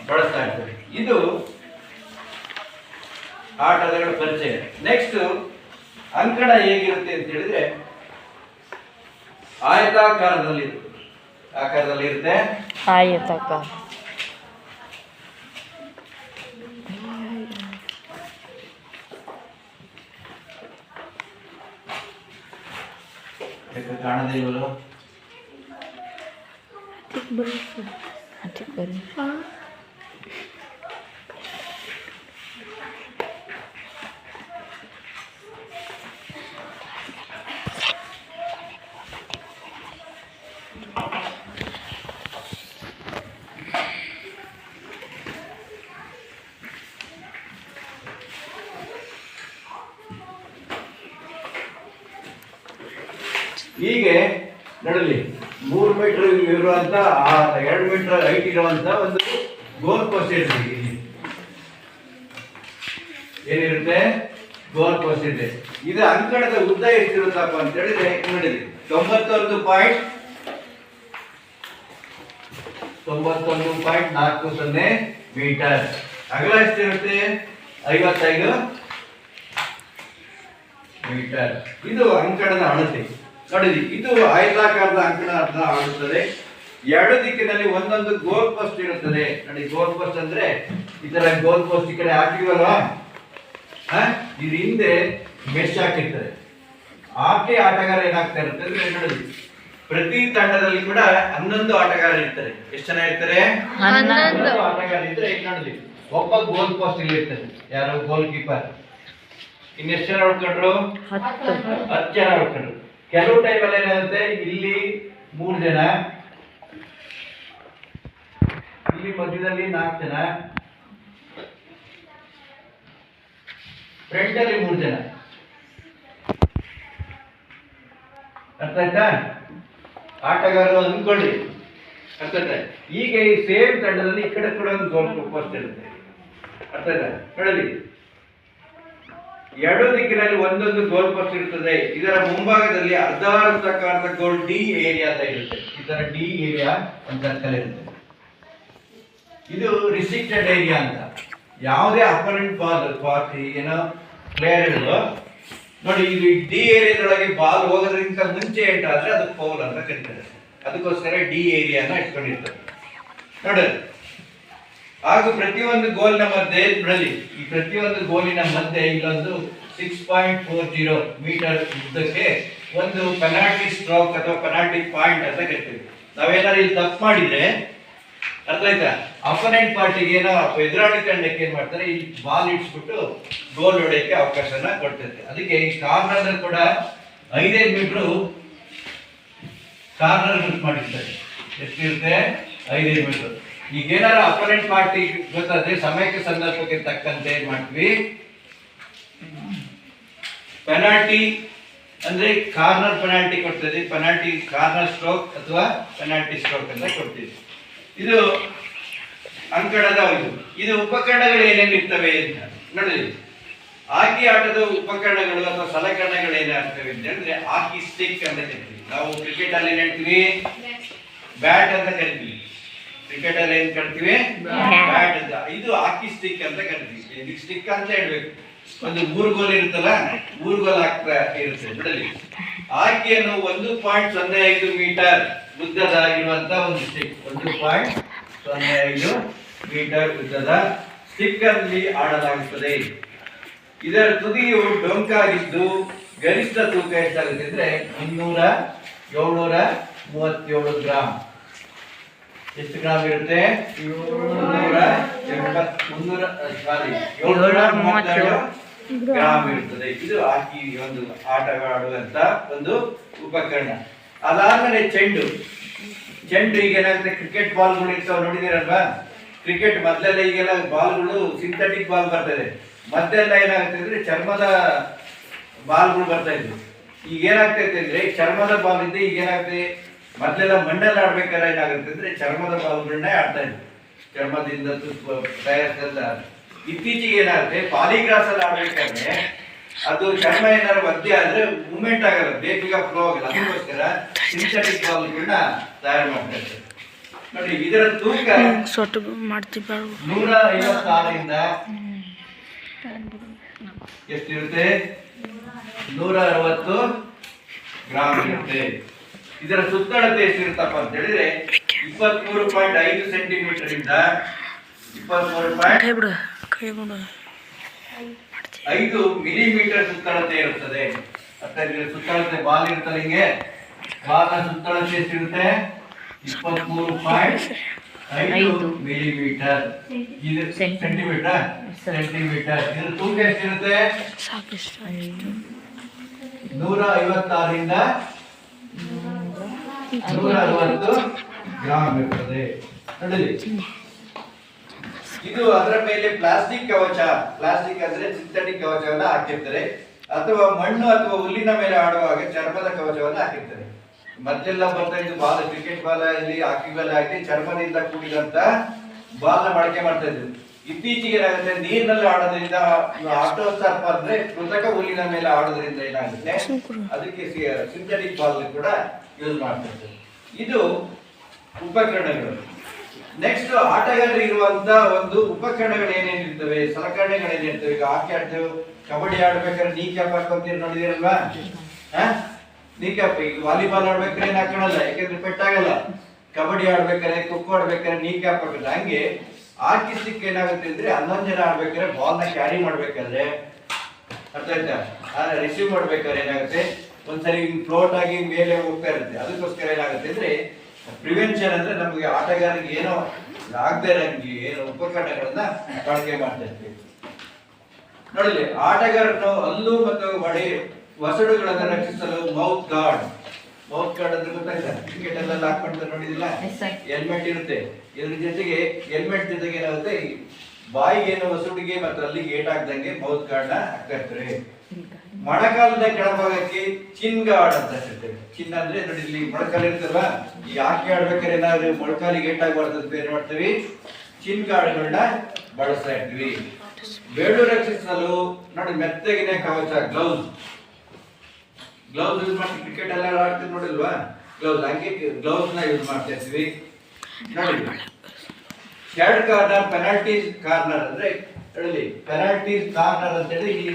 ಬಳಸ್ತಾ ಇರ್ತಾರೆ. ಇದು ಆಟಗಳ ಪರಿಚಯ. ನೆಕ್ಸ್ಟ್, ಅಂಕಣ ಹೇಗಿರುತ್ತೆ ಅಂತ ಹೇಳಿದ್ರೆ ಆಯತಾಕಾರದಲ್ಲಿ ಇರುತ್ತೆ. ಆಯತಾಕಾರ ಕಾಣದೇ ಇಲ್ವಲ್ಲ, ಹೀಗೆ ನೋಡಲಿ 3 ಮೀಟರ್ ಇರುವಂತ 2 ಮೀಟರ್ ಹೈಟ್ ಇರುವಂತ ಒಂದು ಗೋಲ್ ಪೋಸ್ಟ್ ಇರುತ್ತೆ. ಏನಿರುತ್ತೆ? ಗೋಲ್ ಪೋಸ್ಟ್ ಇದೆ. ಇದು ಅಂಕಣದ ಉದ್ದ ಎಷ್ಟಿರುತ್ತಪ್ಪ ಅಂತ ಹೇಳಿದ್ರೆ ನೋಡಿ 91.40 ಮೀಟರ್. ಅಗಲ ಎಷ್ಟಿರುತ್ತೆ? 55 ಮೀಟರ್. ಇದು ಅಂಕಣದ ಅಳತೆ. ನೋಡಿ, ಇದು ಆಯತಾಕಾರದ ಅಂಕಣ ಆಡುತ್ತದೆ. 2 ದಿಕ್ಕಿನಲ್ಲಿ ಒಂದೊಂದು ಗೋಲ್ ಪೋಸ್ಟ್ ಇರುತ್ತದೆ. ನೋಡಿ, ಗೋಲ್ ಪೋಸ್ಟ್ ಅಂದ್ರೆ ಈ ತರ ಗೋಲ್ ಪೋಸ್ಟ್ ಈ ಕಡೆ ಹಾಕಿವಲ್ವಾ, ಇದು ಹಿಂದೆ ಮೆಶ್ ಹಾಕಿರ್ತಾರೆ. ಆಕೆ ಆಟಗಾರ ಏನಾಗ್ತಾ ಇರುತ್ತೆ ಅಂದ್ರೆ ನೋಡಿ, ಪ್ರತಿ ತಂಡದಲ್ಲಿ ಕೂಡ 11 ಆಟಗಾರ ಇರ್ತಾರೆ. ಎಷ್ಟು ಜನ ಇರ್ತಾರೆ? 11 ಆಟಗಾರ ಇದ್ರೆ ನೋಡಿ, ಒಬ್ಬ ಗೋಲ್ ಪೋಸ್ಟ್ ಇಲ್ಲಿ ಇರ್ತಾರೆ. ಯಾರು? Goalkeeper. ಇನ್ನೆಷ್ಟು ಜನ ಹೊಡ್ಕೊಂಡ್ರು? 10 ಜನ ಹೊಡ್ಕೊಂಡ್ರು. ಕೆಲವು ಟೈಮಲ್ಲಿ ಏನಾಗುತ್ತೆ, ಇಲ್ಲಿ 3 ಜನ, ಇಲ್ಲಿ ಮಧ್ಯದಲ್ಲಿ 4 ಜನ, ಫ್ರಂಟ್ ಅಲ್ಲಿ 3 ಜನ. ಅರ್ಥ ಆಯ್ತಾ? ಆಟಗಾರರು ಅಂದ್ಕೊಳ್ಳಿ, ಅರ್ಥ ಆಯ್ತಾ? ಈಗ ಈ ಸೇಮ್ ತಂಡದಲ್ಲಿ ಈ ಕಡೆ ಕೂಡ ಒಂದು ಗೋಲ್ ಪೋಸ್ಟ್ ಇರುತ್ತೆ. ಅರ್ಥ ಆಯ್ತಾ? ನೋಡಲಿ, 2 ದಿಕ್ಕಿನಲ್ಲಿ ಒಂದೊಂದು ಗೋಲ್ ಪೋಸ್ಟ್ ಇರುತ್ತದೆ. ಇದರ ಮುಂಭಾಗದಲ್ಲಿ ಅರ್ಧವೃತ್ತಾಕಾರದ ಗೋಲ್ ಡಿ ಏರಿಯಾ ಅಂತ ಇರುತ್ತೆ. ಈ ತರ ಡಿ ಏರಿಯಾ ಒಂದು ಸರ್ಕಲ್ ಇರುತ್ತೆ. ಇದು ರಿಸ್ಟ್ರಿಕ್ಟೆಡ್ ಏರಿಯಾ ಅಂತ. ಯಾವುದೇ ಅಪೋನೆಂಟ್ ಪಾರ್ಟಿ ಏನೋ ಪ್ಲೇಯರ್ಗಳು ನೋಡಿ, ಇದು ಡಿ ಏರಿಯಾದೊಳಗೆ ಬಾಲ್ ಹೋಗೋದ್ರಿಂದ ಮುಂಚೆ ಎಂಟಾದ್ರೆ ಅದು ಫೌಲ್ ಅಂತ ಕರೀತಾರೆ. ಅದಕ್ಕೋಸ್ಕರ ಡಿ ಏರಿಯಾನ ಇಟ್ಕೊಂಡಿರ್ತಾರೆ ನೋಡಿ. ಹಾಗೂ ಪ್ರತಿಯೊಂದು ಗೋಲಿನ ಮಧ್ಯೆ ನೋಡಿ, ಈ ಪ್ರತಿಯೊಂದು ಗೋಲಿನ ಮಧ್ಯೆ ಇಲ್ಲೊಂದು 6.40 ಮೀಟರ್ ಉದ್ದಕ್ಕೆ ಒಂದು ಪೆನಾಲ್ಟಿ ಸ್ಟ್ರೋಕ್ ಅಥವಾ ಪೆನಾಲ್ಟಿ ಪಾಯಿಂಟ್ ಅಂತ ಕರಿತೀವಿ. ನಾವೇನಾದ್ರು ಇಲ್ಲಿ ತಪ್ಪು ಮಾಡಿದ್ರೆ, ಅರ್ಥ ಆಯ್ತಾ, ಅಪೋನೆಂಟ್ ಪಾರ್ಟಿಗೆ ಏನೋ ಎದುರಾಳಿ ತಂಡಕ್ಕೆ ಏನ್ ಮಾಡ್ತಾರೆ, ಈ ಬಾಲ್ ಇಡ್ಸ್ಬಿಟ್ಟು ಗೋಲ್ ಹೊಡೆಯಕ್ಕೆ ಅವಕಾಶನ ಕೊಡ್ತೈತೆ. ಅದಕ್ಕೆ ಈ ಕಾರ್ನರ್ ಕೂಡ 5 ಮೀಟರ್ ಕಾರ್ನರ್ ಮಾಡಿರ್ತಾರೆ. ಎಷ್ಟಿರುತ್ತೆ? 5 ಮೀಟರ್. ಈಗ ಏನಾರ ಅಪೋನೆಂಟ್ ಪಾರ್ಟಿ ಗೊತ್ತಾದ್ರೆ ಸಮಯಕ್ಕೆ ಸಂದರ್ಭಕ್ಕೆ ತಕ್ಕಂತೆ ಏನ್ ಮಾಡ್ತೀವಿ, ಪೆನಾಲ್ಟಿ ಅಂದ್ರೆ ಕಾರ್ನರ್ ಪೆನಾಲ್ಟಿ ಕೊಡ್ತದೆ. ಪೆನಾಲ್ಟಿ ಕಾರ್ನರ್ ಸ್ಟ್ರೋಕ್ ಅಥವಾ ಪೆನಾಲ್ಟಿ ಸ್ಟ್ರೋಕ್ ಅಂತ ಕೊಡ್ತೀವಿ. ಇದು ಅಂಕಣದ ಇದು ಉಪಕರಣಗಳು ಏನೇನು ಇರ್ತವೆ ಅಂತ ನೋಡಿ. ಹಾಕಿ ಆಟದ ಉಪಕರಣಗಳು ಅಥವಾ ಸಲಕರಣೆಗಳು ಏನಾಗ್ತವೆ ಅಂತಂದ್ರೆ ಹಾಕಿ ಸ್ಟಿಕ್ ಅಂತ ಕರಿತೀವಿ. ನಾವು ಕ್ರಿಕೆಟ್ ಅಲ್ಲಿ ಏನ್ ಹೇಳ್ತೀವಿ? ಬ್ಯಾಟ್ ಅಂತ ಕರಿತೀವಿ. ಕ್ರಿಕೆಟ್ ಅಲ್ಲಿ ಏನ್ ಕರಿತೀವಿ? ಬ್ಯಾಟ್ ಅಂತ. ಇದು ಹಾಕಿ ಸ್ಟಿಕ್ ಅಂತ ಕರಿತೀವಿ. ಇದಕ್ಕೆ ಸ್ಟಿಕ್ ಅಂತ ಹೇಳ್ಬೇಕು. ಒಂದು 3 ಗೋಲ್ ಇರುತ್ತಲ್ಲ, 3 ಗೋಲ್ ಆಗ್ತಾ ಇರುತ್ತೆ. ನೋಡಲಿ, ಆಕೆಯನ್ನು 1.05 ಮೀಟರ್ ಉದ್ದದಾಗಿರುವಂತ ಒಂದು ಸ್ಟಿಕ್, 1.05 ಮೀಟರ್ ಉದ್ದದ ಸ್ಟಿಕ್ ಅಲ್ಲಿ ಆಡಲಾಗುತ್ತದೆ. ಇದರ ತುದಿಯು ಡೊಂಕಾಗಿದ್ದು ಗರಿಷ್ಠ ತೂಕ ಎಷ್ಟಾಗುತ್ತೆ ಅಂದ್ರೆ 737 ಗ್ರಾಮ್. ಎಷ್ಟು ಗ್ರಾಮ್ ಇರುತ್ತೆ? 732 ಗ್ರಾಮ್ ಇರುತ್ತದೆ. ಇದು ಹಾಕಿ ಒಂದು ಆಟವಾಡುವಂತ ಒಂದು ಉಪಕರಣ. ಅದಾದ್ಮೇಲೆ ಚೆಂಡು ಈಗ ಏನಾಗುತ್ತೆ, ಕ್ರಿಕೆಟ್ ಬಾಲ್ಗಳು ಇರ್ತಾವ ನೋಡಿದಿರಲ್ವಾ? ಕ್ರಿಕೆಟ್ ಮೊದಲೆಲ್ಲ ಈಗೆಲ್ಲ ಬಾಲ್ಗಳು ಸಿಂಥೆಟಿಕ್ ಬಾಲ್ ಬರ್ತದೆ. ಮೊದಲೆಲ್ಲ ಏನಾಗುತ್ತೆ ಅಂದ್ರೆ ಚರ್ಮದ ಬಾಲ್ಗಳು ಬರ್ತಾ ಇದ್ವು. ಈಗ ಏನಾಗ್ತೈತೆ ಅಂದ್ರೆ ಚರ್ಮದ ಬಾಲ್ ಇದ್ದೆ ಈಗ ಏನಾಗುತ್ತೆ, ಮೊದಲೆಲ್ಲ ಮಣ್ಣಲ್ಲಿ ಆಡ್ಬೇಕಾದ್ರೆ ಏನಾಗುತ್ತೆ ಅಂದ್ರೆ ಚರ್ಮದ ಬಾಲ್ಗಳನ್ನೇ ಆಡ್ತಾ ಇದ್ವಿ, ಚರ್ಮದಿಂದ ತಯಾರಿಸಿದ. ಇತ್ತೀಚೆಗೆ ಏನಾಗುತ್ತೆ, ಪಾಲಿಗ್ರಾಸ್ ಅಲ್ಲಿ ಆಡ್ಬೇಕಾದ್ರೆ ಅದು ಚರ್ಮ ಏನಾದ್ರು ಒದ್ದೆ ಆದ್ರೆ ಮೂವ್ಮೆಂಟ್ ಆಗಲ್ಲ, ಬೇಗ ಫ್ಲೋ ಆಗಲ್ಲ. ಅದಕ್ಕೋಸ್ಕರ ಸಿಂಥೆಟಿಕ್ ಬಾಲ್ಗಳನ್ನ ತಯಾರು ಮಾಡ್ತಾ ಇದ್ದಾರೆ. ನೋಡಿ, ಇದರ ತೂಕ 156ರಿಂದ ಎಷ್ಟಿರುತ್ತೆ? 160 ಗ್ರಾಮ್ ಇರುತ್ತೆ. ಇದರ ಸುತ್ತಳತೆ ಎಷ್ಟಿರುತ್ತಪ್ಪ ಅಂತ ಹೇಳಿದ್ರೆ 23.5 ಸೆಂಟಿಮೀಟರ್ ಇಂದ 23.5 ಮಿಲಿಮೀಟರ್ ಸುತ್ತಳತೆ ಇರುತ್ತದೆ. ಇದರ ಸುತ್ತಳತೆ ಬಾಲ್ ಇರುತ್ತಲ್ಲ, ಹಿಂಗೆ ಬಾಲ್ನ ಸುತ್ತಳತೆ ಎಷ್ಟಿರುತ್ತೆ? 23.5 ಮಿಲಿಮೀಟರ್. ಇದು ಸೆಂಟಿಮೀಟರ್. ಇದರ ತೂಕ ಎಷ್ಟಿರುತ್ತೆ? 156ರಿಂದ 160 ಗ್ರಾಮ್ ಇರ್ತದೆ. ನೋಡಿ, ಇದು ಅದರ ಮೇಲೆ ಪ್ಲಾಸ್ಟಿಕ್ ಕವಚ, ಪ್ಲಾಸ್ಟಿಕ್ ಅಂದ್ರೆ ಸಿಂಥೆಟಿಕ್ ಕವಚವನ್ನ ಹಾಕಿರ್ತಾರೆ, ಅಥವಾ ಮಣ್ಣು ಅಥವಾ ಹುಲ್ಲಿನ ಮೇಲೆ ಆಡುವಾಗ ಚರ್ಮದ ಕವಚವನ್ನ ಹಾಕಿರ್ತಾರೆ. ಮೊದಲೆಲ್ಲ ಬರ್ತಾ ಇದ್ದು ಬಾಲ್, ಕ್ರಿಕೆಟ್ ಬಾಲ್ ಆಗಲಿ ಹಾಕಿ ಬಾಲ್ ಆಗಲಿ ಚರ್ಮದಿಂದ ಕೂಡಿದಂತ ಬಾಲ್ನ ಬಳಕೆ ಮಾಡ್ತಾ ಇದ್ರು. ಇತ್ತೀಚೆಗೆ ಏನಾಗುತ್ತೆ, ನೀರಿನಲ್ಲಿ ಆಡೋದ್ರಿಂದ ಆಟೋ ಸರ್ಫ್ ಅಂದ್ರೆ ಕೃತಕ ಹುಲ್ಲಿನ ಮೇಲೆ ಆಡೋದ್ರಿಂದ ಏನಾಗುತ್ತೆ, ಅದಕ್ಕೆ ಸಿಂಥೆಟಿಕ್ ಬಾಲ್ ಕೂಡ ಯೂಸ್ ಮಾಡ್ತಾ ಇದ್ದಾರೆ. ಇದು ಉಪಕರಣಗಳು. ನೆಕ್ಸ್ಟ್, ಆಟಗಾರರು ಇರುವಂತ ಒಂದು ಉಪಕರಣಗಳು ಏನೇನಿರ್ತವೆ, ಸಲಕರಣೆಗಳೇನಿರ್ತವೆ. ಈಗ ಹಾಕಿ ಆಡ್ತೇವೆ, ಕಬಡ್ಡಿ ಆಡ್ಬೇಕಾದ್ರೆ ನೀ ಕ್ಯಾಪ್ ಹಾಕೊಂತೀರಿ ನೋಡಿದಿರಲ್ವಾ? ನೀ ಕ್ಯಾಪ್. ಈಗ ವಾಲಿಬಾಲ್ ಆಡ್ಬೇಕಾದ್ರೆ ಏನ್ ಹಾಕೊಳ್ಳಲ್ಲ, ಯಾಕಂದ್ರೆ ಪೆಟ್ಟಾಗಲ್ಲ. ಕಬಡ್ಡಿ ಆಡ್ಬೇಕಾದ್ರೆ, ಖೋಖೋ ಆಡ್ಬೇಕಾದ್ರೆ ನೀ ಕ್ಯಾಪ್ ಹಾಕಲ್ಲ. ಹಂಗೆ ಹಾಕಿ ಸ್ಟಿಕ್ ಏನಾಗುತ್ತೆ ಅಂದ್ರೆ 11 ಜನ ಆಡ್ಬೇಕಾದ್ರೆ ಬಾಲ್ನ ಕ್ಯಾರಿ ಮಾಡ್ಬೇಕಾದ್ರೆ, ಅರ್ಥ ಆಯ್ತಾ, ರಿಸೀವ್ ಮಾಡ್ಬೇಕಾದ್ರೆ ಏನಾಗುತ್ತೆ, ಒಂದ್ಸರಿ ಫ್ಲೋಟ್ ಆಗಿ ಮೇಲೆ ಹೋಗ್ತಾ ಇರುತ್ತೆ. ಅದಕ್ಕೋಸ್ಕರ ಏನಾಗುತ್ತೆ ಅಂದ್ರೆ ಪ್ರಿವೆನ್ಷನ್ ಅಂದ್ರೆ ನಮಗೆ ಆಟಗಾರರಿಗೆ ಏನೋ ಆಗದೆ ಇರಂಗೆ ಏನೋ ಉಪಕರಣಗಳನ್ನ ಬಳಕೆ ಮಾಡ್ತಾ ಇರ್ತೀವಿ. ನೋಡಿ, ಆಟಗಾರನು ಹಲ್ಲು ಮತ್ತು ವಸಡುಗಳನ್ನು ರಕ್ಷಿಸಲು ಮೌತ್ ಗಾರ್ಡ್ ಅಂದ್ರೆ ಗೊತ್ತಾಯ್ತಾ? ಕ್ರಿಕೆಟ್ ಎಲ್ಲ ಹಾಕೊಂಡು ನೋಡಿದಿಲ್ಲ, ಹೆಲ್ಮೆಟ್ ಇರುತ್ತೆ. ಇದ್ರ ಜೊತೆಗೆ ಹೆಲ್ಮೆಟ್ ಜೊತೆಗೆ ಏನಾಗುತ್ತೆ, ಬಾಯಿಗೆ ಏನೋ ವಸಡಿಗೆ ಮತ್ತು ಅಲ್ಲಿಗೆ ಏಟಾಗ್ದಂಗೆ ಮೌತ್ ಗಾರ್ಡ್ ನ ಹಾಕ್ತಾ ಇರ್ತಾರೆ. ಮೊಣಕಾಲದ ಕೆಳಭಾಗಕ್ಕೆ ಚಿನ್ ಗಾರ್ಡ್ ಅಂತ ಹೇಳ್ತೇವೆ. ಚಿನ್ ಅಂದ್ರೆ ನೋಡಿ, ಇಲ್ಲಿ ಮೊಣಕಾಲು ಇರ್ತಲ್ವಾ, ಈ ಹಾಕಿ ಆಡ್ಬೇಕಾದ್ರೆ ಏನಾದ್ರು ಮೊಣಕಾಲಿಗೆ ಏಟಾಗಬಾರ್ದು ಬೇರೆ ಮಾಡ್ತೀವಿ, ಚಿನ್ ಗಾರ್ಡ್ಗಳನ್ನ ಬಳಸ್ತಾ ಇರ್ತೀವಿ. ಬೇಡು ರಕ್ಷಿಸಲು ನೋಡಿ ಮೆತ್ತಗಿನ ಕವಚ, ಗ್ಲೌಸ್ ಯೂಸ್ ಮಾಡ್ತೀವಿ. ಕ್ರಿಕೆಟ್ ಎಲ್ಲ ಆಡ್ತೀವಿ ನೋಡಿಲ್ವಾ, ಗ್ಲೌಸ್, ಹಂಗೆ ಗ್ಲೌಸ್ ನ ಯೂಸ್ ಮಾಡ್ತಾ ಇರ್ತೀವಿ. ನೋಡಿ, ಥರ್ಡ್ ಕಾರ್ನರ್, ಪೆನಾಲ್ಟೀಸ್ ಕಾರ್ನರ್ ಅಂದ್ರೆ ಹೇಳಿ, ಪೆನಾಲ್ಟೀಸ್ ಕಾರ್ನರ್ ಅಂತ ಹೇಳಿ ಇಲ್ಲಿ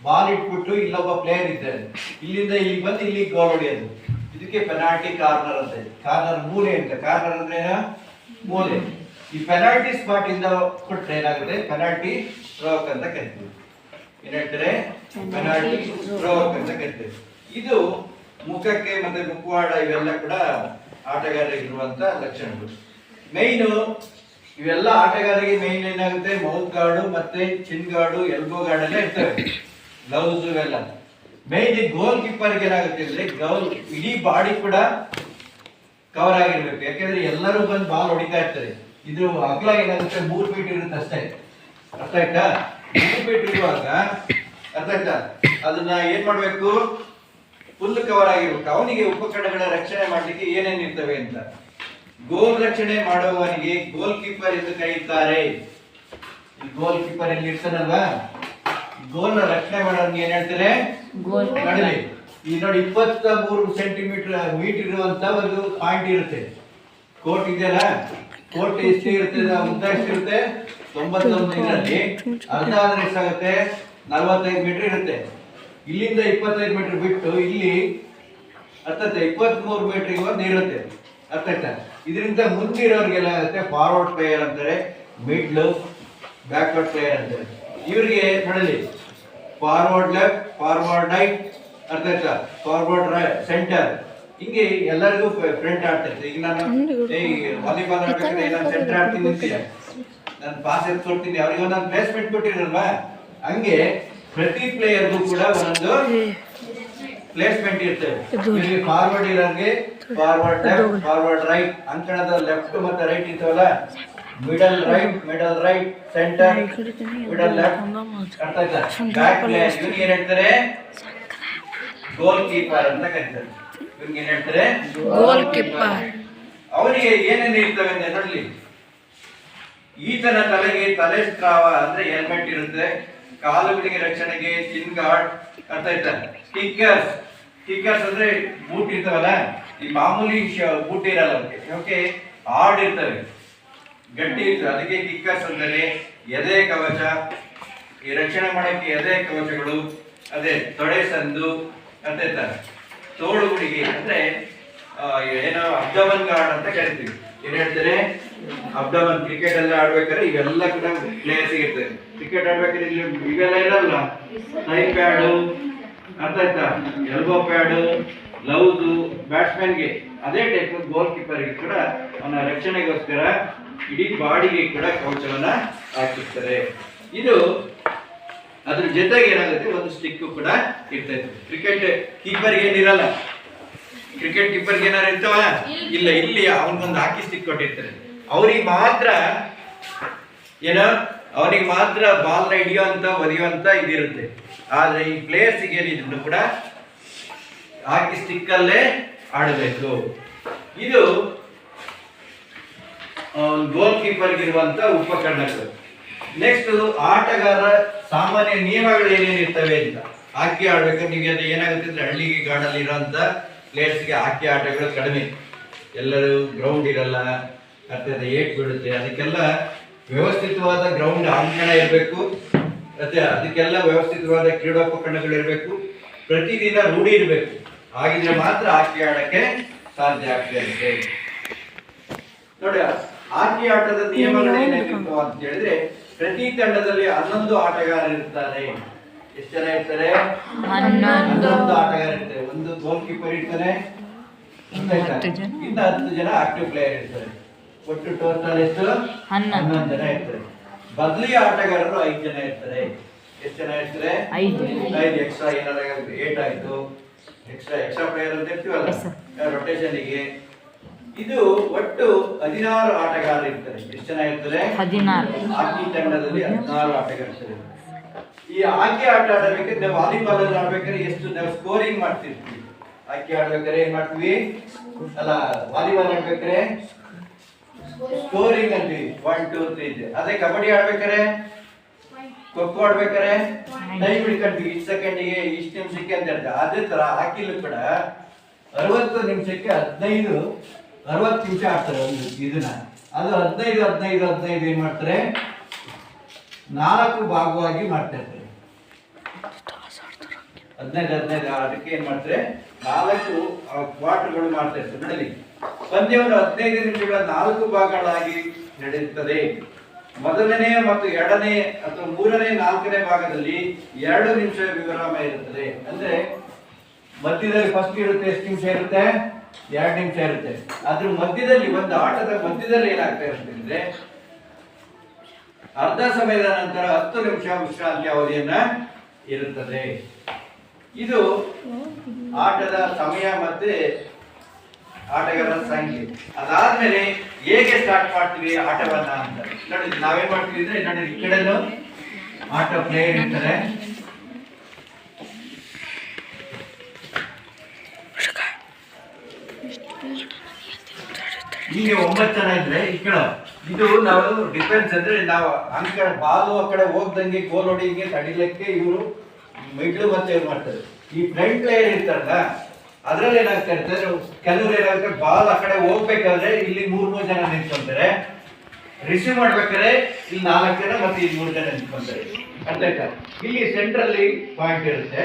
ಬಾಲ್ ಇಟ್ಬಿಟ್ಟು ಇಲ್ಲೊಬ್ಬ ಪ್ಲೇಯರ್ ಇದ್ದಾರೆ, ಇಲ್ಲಿಂದ ಇಲ್ಲಿ ಬಂದು ಇಲ್ಲಿ ಗೋಲ್ ಹೊಡೆಯೋದು, ಇದಕ್ಕೆ ಪೆನಾಲ್ಟಿ ಕಾರ್ನರ್ ಅಂತ. ಕಾರ್ನರ್ ಮೂಲೆ ಅಂತ. ಕಾರ್ನರ್ ಅಂದ್ರೆ ಮೂಲೆ. ಈ ಪೆನಾಲ್ಟಿ ಸ್ಪಾಟ್ ಇಂದ ಕೊಟ್ಟರೆ ಏನಾಗುತ್ತೆ, ಪೆನಾಲ್ಟಿ ಸ್ಟ್ರೋಕ್ ಅಂತ ಕರಿತೀವಿ. ಏನ್ ಹೇಳ್ತಾರೆ? ಪೆನಾಲ್ಟಿ ಸ್ಟ್ರೋಕ್ ಅಂತ ಕರಿತೀವಿ. ಇದು ಮುಖಕ್ಕೆ ಮತ್ತೆ ಮುಖವಾಡ ಇವೆಲ್ಲ ಕೂಡ ಆಟಗಾರರಿಗೆ ಇರುವಂತ ಲಕ್ಷಣಗಳು. ಮೈನು ಇವೆಲ್ಲ ಆಟಗಾರರಿಗೆ ಮೈನ್ ಏನಾಗುತ್ತೆ, ಮೌತ್ ಗಾರ್ಡು ಮತ್ತೆ ಚಿನ್ ಗಾರ್ಡು, ಎಲ್ಬೋ ಗಾರ್ಡ್ ಎಲ್ಲ ಇರ್ತವೆ, ಗ್ಲೌಸ್ ಇವೆಲ್ಲ. ಮೈನ್ ಗೋಲ್ ಕೀಪರ್ಗೆ ಏನಾಗುತ್ತೆ ಅಂದ್ರೆ ಇಡೀ ಬಾಡಿ ಕೂಡ ಕವರ್ ಆಗಿರ್ಬೇಕು, ಯಾಕೆಂದ್ರೆ ಎಲ್ಲರೂ ಬಂದು ಬಾಲ್ ಹೊಡಿತಾ ಇರ್ತಾರೆ. ಇದು ಅಗಲ ಏನಾಗುತ್ತೆ 3 ಫೀಟ್ ಇರುತ್ತೆ ಅಷ್ಟೇ, ಅರ್ಥ ಆಯ್ತಾ? 3 ಫೀಟ್ ಇರುವಾಗ ಅರ್ಥ ಆಯ್ತಾ, ಅದನ್ನ ಏನ್ ಮಾಡ್ಬೇಕು, ಫುಲ್ ಕವರ್ ಆಗಿರ್ಬೇಕು. ಅವನಿಗೆ ಉಪಕರಣಗಳ ರಕ್ಷಣೆ ಮಾಡ್ಲಿಕ್ಕೆ ಏನೇನ್ ಇರ್ತವೆ ಅಂತ. ಗೋಲ್ ರಕ್ಷಣೆ ಮಾಡುವವನಿಗೆ ಗೋಲ್ ಕೀಪರ್ ಎಂದು ಕರೆಯುತ್ತಾರೆ. ಗೋಲ್ ಕೀಪರ್ ಎಲ್ಲಿ ಇರ್ತಾನಲ್ವಾ, ಗೋಲ್ ನ ರಕ್ಷಣೆ ಮಾಡೋನ್ಗೆ ಏನ್ ಹೇಳ್ತಾರೆ, ಗೋಲ್. ಈ ನೋಡಿ 23 ಸೆಂಟಿಮೀಟರ್ ಮೀಟರ್ ಇರುವಂತ ಒಂದು ಪಾಯಿಂಟ್ ಇರುತ್ತೆ. ಕೋರ್ಟ್ ಇದೆಯಲ್ಲ, ಕೋರ್ಟ್ ಎಷ್ಟು ಇರುತ್ತೆ, ಉದ್ದ ಎಷ್ಟಿರುತ್ತೆ, 91. ಇದರಲ್ಲಿ ಅರ್ಧ ಆದ್ರೆ ಎಷ್ಟಾಗುತ್ತೆ, 45 ಮೀಟರ್ ಇರುತ್ತೆ. ಇಲ್ಲಿಂದ 25 ಮೀಟರ್ ಬಿಟ್ಟು ಇಲ್ಲಿ ಅರ್ಥಾಯ್ತಾ 23 ಮೀಟರ್ಗೆ ಒಂದು ಇರುತ್ತೆ ಅರ್ಥಾಯ್ತಾ. ಇದರಿಂದ ಮುಂದಿರೋರಿಗೆಲ್ಲ ಆಗುತ್ತೆ ಫಾರ್ವರ್ಡ್ ಪ್ಲೇಯರ್ ಅಂತಾರೆ, ಮಿಡ್ಲು, ಬ್ಯಾಕ್ವರ್ಡ್ ಪ್ಲೇಯರ್ ಅಂತಾರೆ. ಇವ್ರಿಗೆ ನೋಡಲಿ ಫಾರ್ವರ್ಡ್ ಲೆಫ್ಟ್, ಫಾರ್ವರ್ಡ್ ರೈಟ್, ಅರ್ಥ ಆಯ್ತಾ, ಫಾರ್ವರ್ಡ್ ಸೆಂಟರ್, ಹಿಂಗೆ ಎಲ್ಲರಿಗೂ ಫ್ರಂಟ್ ಆಡ್ತಿರ್ತಾರೆ. ಈಗ ನಾನು ವಾಲಿಬಾಲ್ ಆಡ್ಬೇಕಾದ್ರೆ ನಾನು ಸೆಂಟರ್ ಆಡ್ತೀನಿ ಅಂತೀಯ, ನಾನು ಪಾಸ್ ಎತ್ ಕೊಡ್ತೀನಿ, ಅವ್ರಿಗೆ ಒಂದೊಂದು ಪ್ಲೇಸ್ಮೆಂಟ್ ಕೊಟ್ಟಿರಲ್ವಾ, ಹಂಗೆ ಪ್ರತಿ ಪ್ಲೇಯರ್ಗೂ ಕೂಡ ಒಂದೊಂದು ಪ್ಲೇಸ್ಮೆಂಟ್ ಇರ್ತದೆ. ಇಲ್ಲಿ ಫಾರ್ವರ್ಡ್ ಇರೋರಿಗೆ ಫಾರ್ವರ್ಡ್ ಲೆಫ್ಟ್, ಫಾರ್ವರ್ಡ್ ರೈಟ್, ಅಂಕಣದ ಲೆಫ್ಟ್ ಮತ್ತೆ ರೈಟ್ ಇರ್ತವಲ್ಲ, middle right, centre, middle left, ಅರ್ಥ ಆಯ್ತಾ. ಬ್ಯಾಕ್ ಪ್ಲೇಯರ್ ಇವ್ರಿಗೆ ಏನ್ ಹೇಳ್ತಾರೆ, ಗೋಲ್ ಕೀಪರ್ ಅಂತ ಕರೀತಾರೆ. ಇವ್ರಿಗೆ ಏನ್ ಹೇಳ್ತಾರೆ, ಗೋಲ್ ಕೀಪರ್. ಅವರಿಗೆ ಏನೇನು ಇರ್ತವೆ ಅಂತ ನೋಡ್ಲಿ. ಈತನ ತಲೆಗೆ ತಲೆ ಸ್ತ್ರಾವ ಅಂದ್ರೆ ಹೆಲ್ಮೆಟ್ ಇರುತ್ತೆ, ಕಾಲುಗಳಿಗೆ ರಕ್ಷಣೆಗೆ ಚಿನ್ ಗಾರ್ಡ್, ಅರ್ಥ ಆಯ್ತಾ. ಕಿಕ್ಕರ್ಸ್ ಅಂದ್ರೆ ಬೂಟ್ ಇರ್ತಾವಲ್ಲ, ಈ ಮಾಮೂಲಿ ಬೂಟ್ ಇರಲ್ಲ ಓಕೆ, ಹಾರ್ಡ್ ಇರ್ತವೆ, ಗಟ್ಟಿ ಇರ್ತವೆ, ಅದಕ್ಕೆ ಕಿಕ್ಕರ್ಸ್ ಅಂದರೆ. ಎದೆ ಕವಚ, ಈ ರಕ್ಷಣೆ ಮಾಡಕ್ಕೆ ಎದೆ ಕವಚಗಳು, ಅದೇ ತೊಡೆ ಸಂದು, ಅರ್ಥ ಆಯ್ತಾ. ತೋಳುಗಳಿಗೆ ಅಂದ್ರೆ ಏನೋ ಅಬ್ಡಮನ್ ಗಾರ್ಡ್ ಅಂತ ಕರಿತೀವಿ. ಏನ್ ಹೇಳ್ತಾರೆ, ಅಬ್ಡಮನ್. ಕ್ರಿಕೆಟ್ ಎಲ್ಲ ಆಡ್ಬೇಕಾದ್ರೆ ಇವೆಲ್ಲ ಕೂಡ ಪ್ಲೇಯರ್ಸ್ ಇರ್ತದೆ. ಕ್ರಿಕೆಟ್ ಆಡ್ಬೇಕಾದ್ರೆ ಇಲ್ಲಿ ಇವೆಲ್ಲ ಇರಲ್ಲ, ಟೈ ಪ್ಯಾಡು, ಅರ್ಥ ಆಯ್ತಾ, ಎಲ್ಬೋ ಪ್ಯಾಡು, ಗ್ಲೌಸ್, ಬ್ಯಾಟ್ಸ್ಮನ್ಗೆ ಅದೇ ಟೈಪ್ ಗೋಲ್ ಕೀಪರ್ಗೆ ಕೂಡ ಅವನ ರಕ್ಷಣೆಗೋಸ್ಕರ ಇಡೀ ಬಾಡಿಗೆ ಕೂಡ ಕವಚವನ್ನ ಹಾಕಿರ್ತಾರೆ. ಇದು ಅದ್ರ ಜೊತೆಗೆ ಏನಾಗುತ್ತೆ, ಒಂದು ಸ್ಟಿಕ್ ಕೂಡ ಇರ್ತೈತೆ. ಕ್ರಿಕೆಟ್ ಕೀಪರ್ ಏನಿರಲ್ಲ, ಕ್ರಿಕೆಟ್ ಕೀಪರ್ಗೆ ಏನಾರು ಇರ್ತವ ಇಲ್ಲ, ಇಲ್ಲಿ ಅವನಿಗೊಂದು ಹಾಕಿ ಸ್ಟಿಕ್ ಕೊಟ್ಟಿರ್ತಾರೆ. ಅವ್ರಿಗೆ ಮಾತ್ರ ಏನೋ, ಅವನಿಗೆ ಮಾತ್ರ ಬಾಲ್ ನ ಹಿಡಿಯುವಂತ ಒದಿಯುವಂತ ಇದಿರುತ್ತೆ. ಆದ್ರೆ ಈ ಪ್ಲೇಯರ್ಸ್ ಏನಿದ್ರು ಕೂಡ ಹಾಕಿ ಸ್ಟಿಕ್ ಅಲ್ಲೇ ಆಡಬೇಕು. ಇದು ಗೋಲ್ ಕೀಪರ್ ಇರುವಂತ ಉಪಕರಣಗಳು. ನೆಕ್ಸ್ಟ್ ಆಟಗಾರ ಸಾಮಾನ್ಯ ನಿಯಮಗಳು ಏನೇನು ಇರ್ತವೆ ಅಂತ. ಹಾಕಿ ಆಡ್ಬೇಕಾದ್ರೆ ನಿಮಗೆ ಅದು ಏನಾಗುತ್ತೆ ಅಂದ್ರೆ, ಹಳ್ಳಿ ಗಾರ್ಡಲ್ಲಿ ಇರೋಂಥ ಪ್ಲೇಯರ್ಸ್ಗೆ ಹಾಕಿ ಆಟಗಳು ಕಡಿಮೆ, ಎಲ್ಲರೂ ಗ್ರೌಂಡ್ ಇರಲ್ಲ, ಅರ್ಥದ ಏಟ್ ಬೀಳುತ್ತೆ, ಅದಕ್ಕೆಲ್ಲ ವ್ಯವಸ್ಥಿತವಾದ ಗ್ರೌಂಡ್ ಅಂಕಣ ಇರಬೇಕು, ಮತ್ತೆ ಅದಕ್ಕೆಲ್ಲ ವ್ಯವಸ್ಥಿತವಾದ ಕ್ರೀಡೋಪಕರಣಗಳು ಇರಬೇಕು, ಪ್ರತಿದಿನ ರೂಢಿ ಇರಬೇಕು. ಹಾಗಿದ್ರೆ ಮಾತ್ರ ಹಾಕಿ ಆಡಕ್ಕೆ ಸಾಧ್ಯ ಆಗ್ತದೆ. ನೋಡಿ, ಹಾಕಿ ಆಟದ ನಿಯಮಗಳು ಏನೇನಿರ್ತವೆ ಅಂತ ಹೇಳಿದ್ರೆ, ಪ್ರತಿ ತಂಡದಲ್ಲಿ 11 ಆಟಗಾರರು ಇರ್ತಾರೆ. ಎಷ್ಟು ಜನ ಇರ್ತಾರೆ? 11 ಆಟಗಾರ ಇರ್ತಾರೆ. ಒಂದು ಗೋಲ್ ಕೀಪರ್ ಇರ್ತಾರೆ, ಇನ್ನು 10 ಜನ ಆಕ್ಟಿವ್ ಪ್ಲೇಯರ್ ಇರ್ತಾರೆ. ಒಟ್ಟು ಟೋಟಲ್ ಎಷ್ಟು? 11 ಜನ ಇರ್ತಾರೆ. ಬದಲಿ ಆಟಗಾರರು 5 ಜನ ಇರ್ತಾರೆ. ಎಷ್ಟು ಜನ ಇರ್ತಾರೆ? 5 ಎಕ್ಸ್ಟ್ರಾ, ಏನಾರ 8 ಆಯ್ತು, ಎಕ್ಸ್ಟ್ರಾ ಪ್ಲೇಯರ್ ಅಂತ ಇರ್ತೀವಲ್ಲ ರೊಟೇಷನ್ಗೆ. ಇದು ಒಟ್ಟು 16 ಆಟಗಾರರು ಇರ್ತಾರೆ. ಎಷ್ಟು ಜನ ಇರ್ತಾರೆ? 16. ಹಾಕಿ ತಂಡದಲ್ಲಿ 16 ಆಟಗಾರರು. ಈ ಹಾಕಿ ಆಟ ಆಡಬೇಕಾದ್ರೆ, ವಾಲಿಬಾಲ್ ಅಲ್ಲಿ ಆಡ್ಬೇಕಾದ್ರೆ ಎಷ್ಟು ನಾವು ಸ್ಕೋರಿಂಗ್ ಮಾಡ್ತಿರ್ತೀವಿ. ಹಾಕಿ ಆಡ್ಬೇಕಾದ್ರೆ ಏನ್ ಮಾಡ್ತೀವಿ ಅಲ್ಲ, ವಾಲಿಬಾಲ್ ಆಡ್ಬೇಕಾದ್ರೆ ಸ್ಕೋರಿಂಗ್ ಅಂತೀವಿ, 1 2 3. ಅದೇ ಕಬಡ್ಡಿ ಆಡ್ಬೇಕಾರೆ, ಖೋಖೋ ಆಡ್ಬೇಕಾರೆ ಟೈಮ್ ಹಿಡ್ಕೊಂತೀವಿ, ಇಷ್ಟು ಸೆಕೆಂಡಿಗೆ ಇಷ್ಟು ನಿಮಿಷಕ್ಕೆ ಅಂತ ಹೇಳ್ತಾರೆ. ಅದೇ ತರ ಹಾಕಿಲು ಕೂಡ 60 ನಿಮಿಷಕ್ಕೆ 60 ನಿಮಿಷ ಆಡ್ತಾರೆ ಒಂದು ಇದನ್ನ. ಅದು 15 ಏನ್ ಮಾಡ್ತಾರೆ, 4 ಭಾಗವಾಗಿ ಮಾಡ್ತಾ ಇರ್ತಾರೆ. 15 ಅದಕ್ಕೆ ಏನ್ ಮಾಡ್ತಾರೆ, 4 ಕ್ವಾರ್ಟರ್ಗಳು ಮಾಡ್ತಾ ಇರ್ತಾರೆ. ನೋಡಿ, ಪಂದ್ಯವನ್ನು 15 ನಿಮಿಷಗಳ 4 ಭಾಗಗಳಾಗಿ ನಡೆಯುತ್ತದೆ. ಮೊದಲನೇ ಮತ್ತು ಎರಡನೇ ಅಥವಾ ಮೂರನೇ 4ನೇ ಭಾಗದಲ್ಲಿ 2 ನಿಮಿಷ ವಿರಾಮ ಇರುತ್ತದೆ. ಅಂದ್ರೆ ಮಧ್ಯದಲ್ಲಿ ಫಸ್ಟ್ ಇರುತ್ತೆ, ಎಷ್ಟು ನಿಮಿಷ ಇರುತ್ತೆ? 2 ನಿಮಿಷ ಇರುತ್ತೆ. ಅದ್ರ ಮಧ್ಯದಲ್ಲಿ, ಒಂದು ಆಟದ ಮಧ್ಯದಲ್ಲಿ ಏನಾಗ್ತಾ ಇರುತ್ತೆ ಅಂದ್ರೆ, ಅರ್ಧ ಸಮಯದ ನಂತರ 10 ನಿಮಿಷ ವಿಶ್ರಾಂತಿ ಅವಧಿಯನ್ನ ಇರುತ್ತದೆ. ಇದು ಆಟದ ಸಮಯ ಮತ್ತೆ ಆಟಗಾರರ ಸಂಖ್ಯೆ. ಅದಾದ್ಮೇಲೆ ಹೇಗೆ ಸ್ಟಾರ್ಟ್ ಮಾಡ್ತೀವಿ ಆಟವನ್ನ ಅಂತ ನೋಡಿ. ನಾವೇನ್ ಮಾಡ್ತೀವಿ ಅಂದ್ರೆ, ನೋಡಿ ಈ ಕಡೆನು ಆಟ ಪ್ಲೇಯರ್ ಇರ್ತಾರೆ, ಈಗ 9 ಜನ ಇದ್ರೆ ಈ ಕಡೆ ಇದು ನಾವು ಡಿಫೆನ್ಸ್ ಅಂದ್ರೆ, ನಾವು ಅಂಕಣ ಬಾಲು ಆ ಕಡೆ ಹೋಗ್ದಂಗೆ ಗೋಲ್ ಹೊಡಿಗೆ ತಡಿಲಿಕ್ಕೆ ಇವರು ಮಿಡ್ಲ್ ಮತ್ತೆ ಏನ್ ಮಾಡ್ತಾರೆ, ಈ ಫ್ರಂಟ್ ಪ್ಲೇಯರ್ ಇರ್ತಾರಲ್ಲ ಅದ್ರಲ್ಲಿ ಏನಾಗ್ತಾ ಇರ್ತಾರೆ, ಕೆಲವರು ಏನಾಗುತ್ತೆ, ಬಾಲ್ ಆ ಕಡೆ ಹೋಗ್ಬೇಕಾದ್ರೆ ಇಲ್ಲಿ 3 ಜನ ನಿಂತ್ಕೊಂತಾರೆ, ರಿಸೀವ್ ಮಾಡ್ಬೇಕಾದ್ರೆ ಇಲ್ಲಿ 4 ಜನ ಮತ್ತೆ ಇಲ್ಲಿ 3 ಜನ ನಿಂತ್ಕೊಂತಾರೆ. ಅರ್ಥ ಆಯ್ತಾ? ಇಲ್ಲಿ ಸೆಂಟ್ರಲ್ಲಿ ಪಾಯಿಂಟ್ ಇರುತ್ತೆ,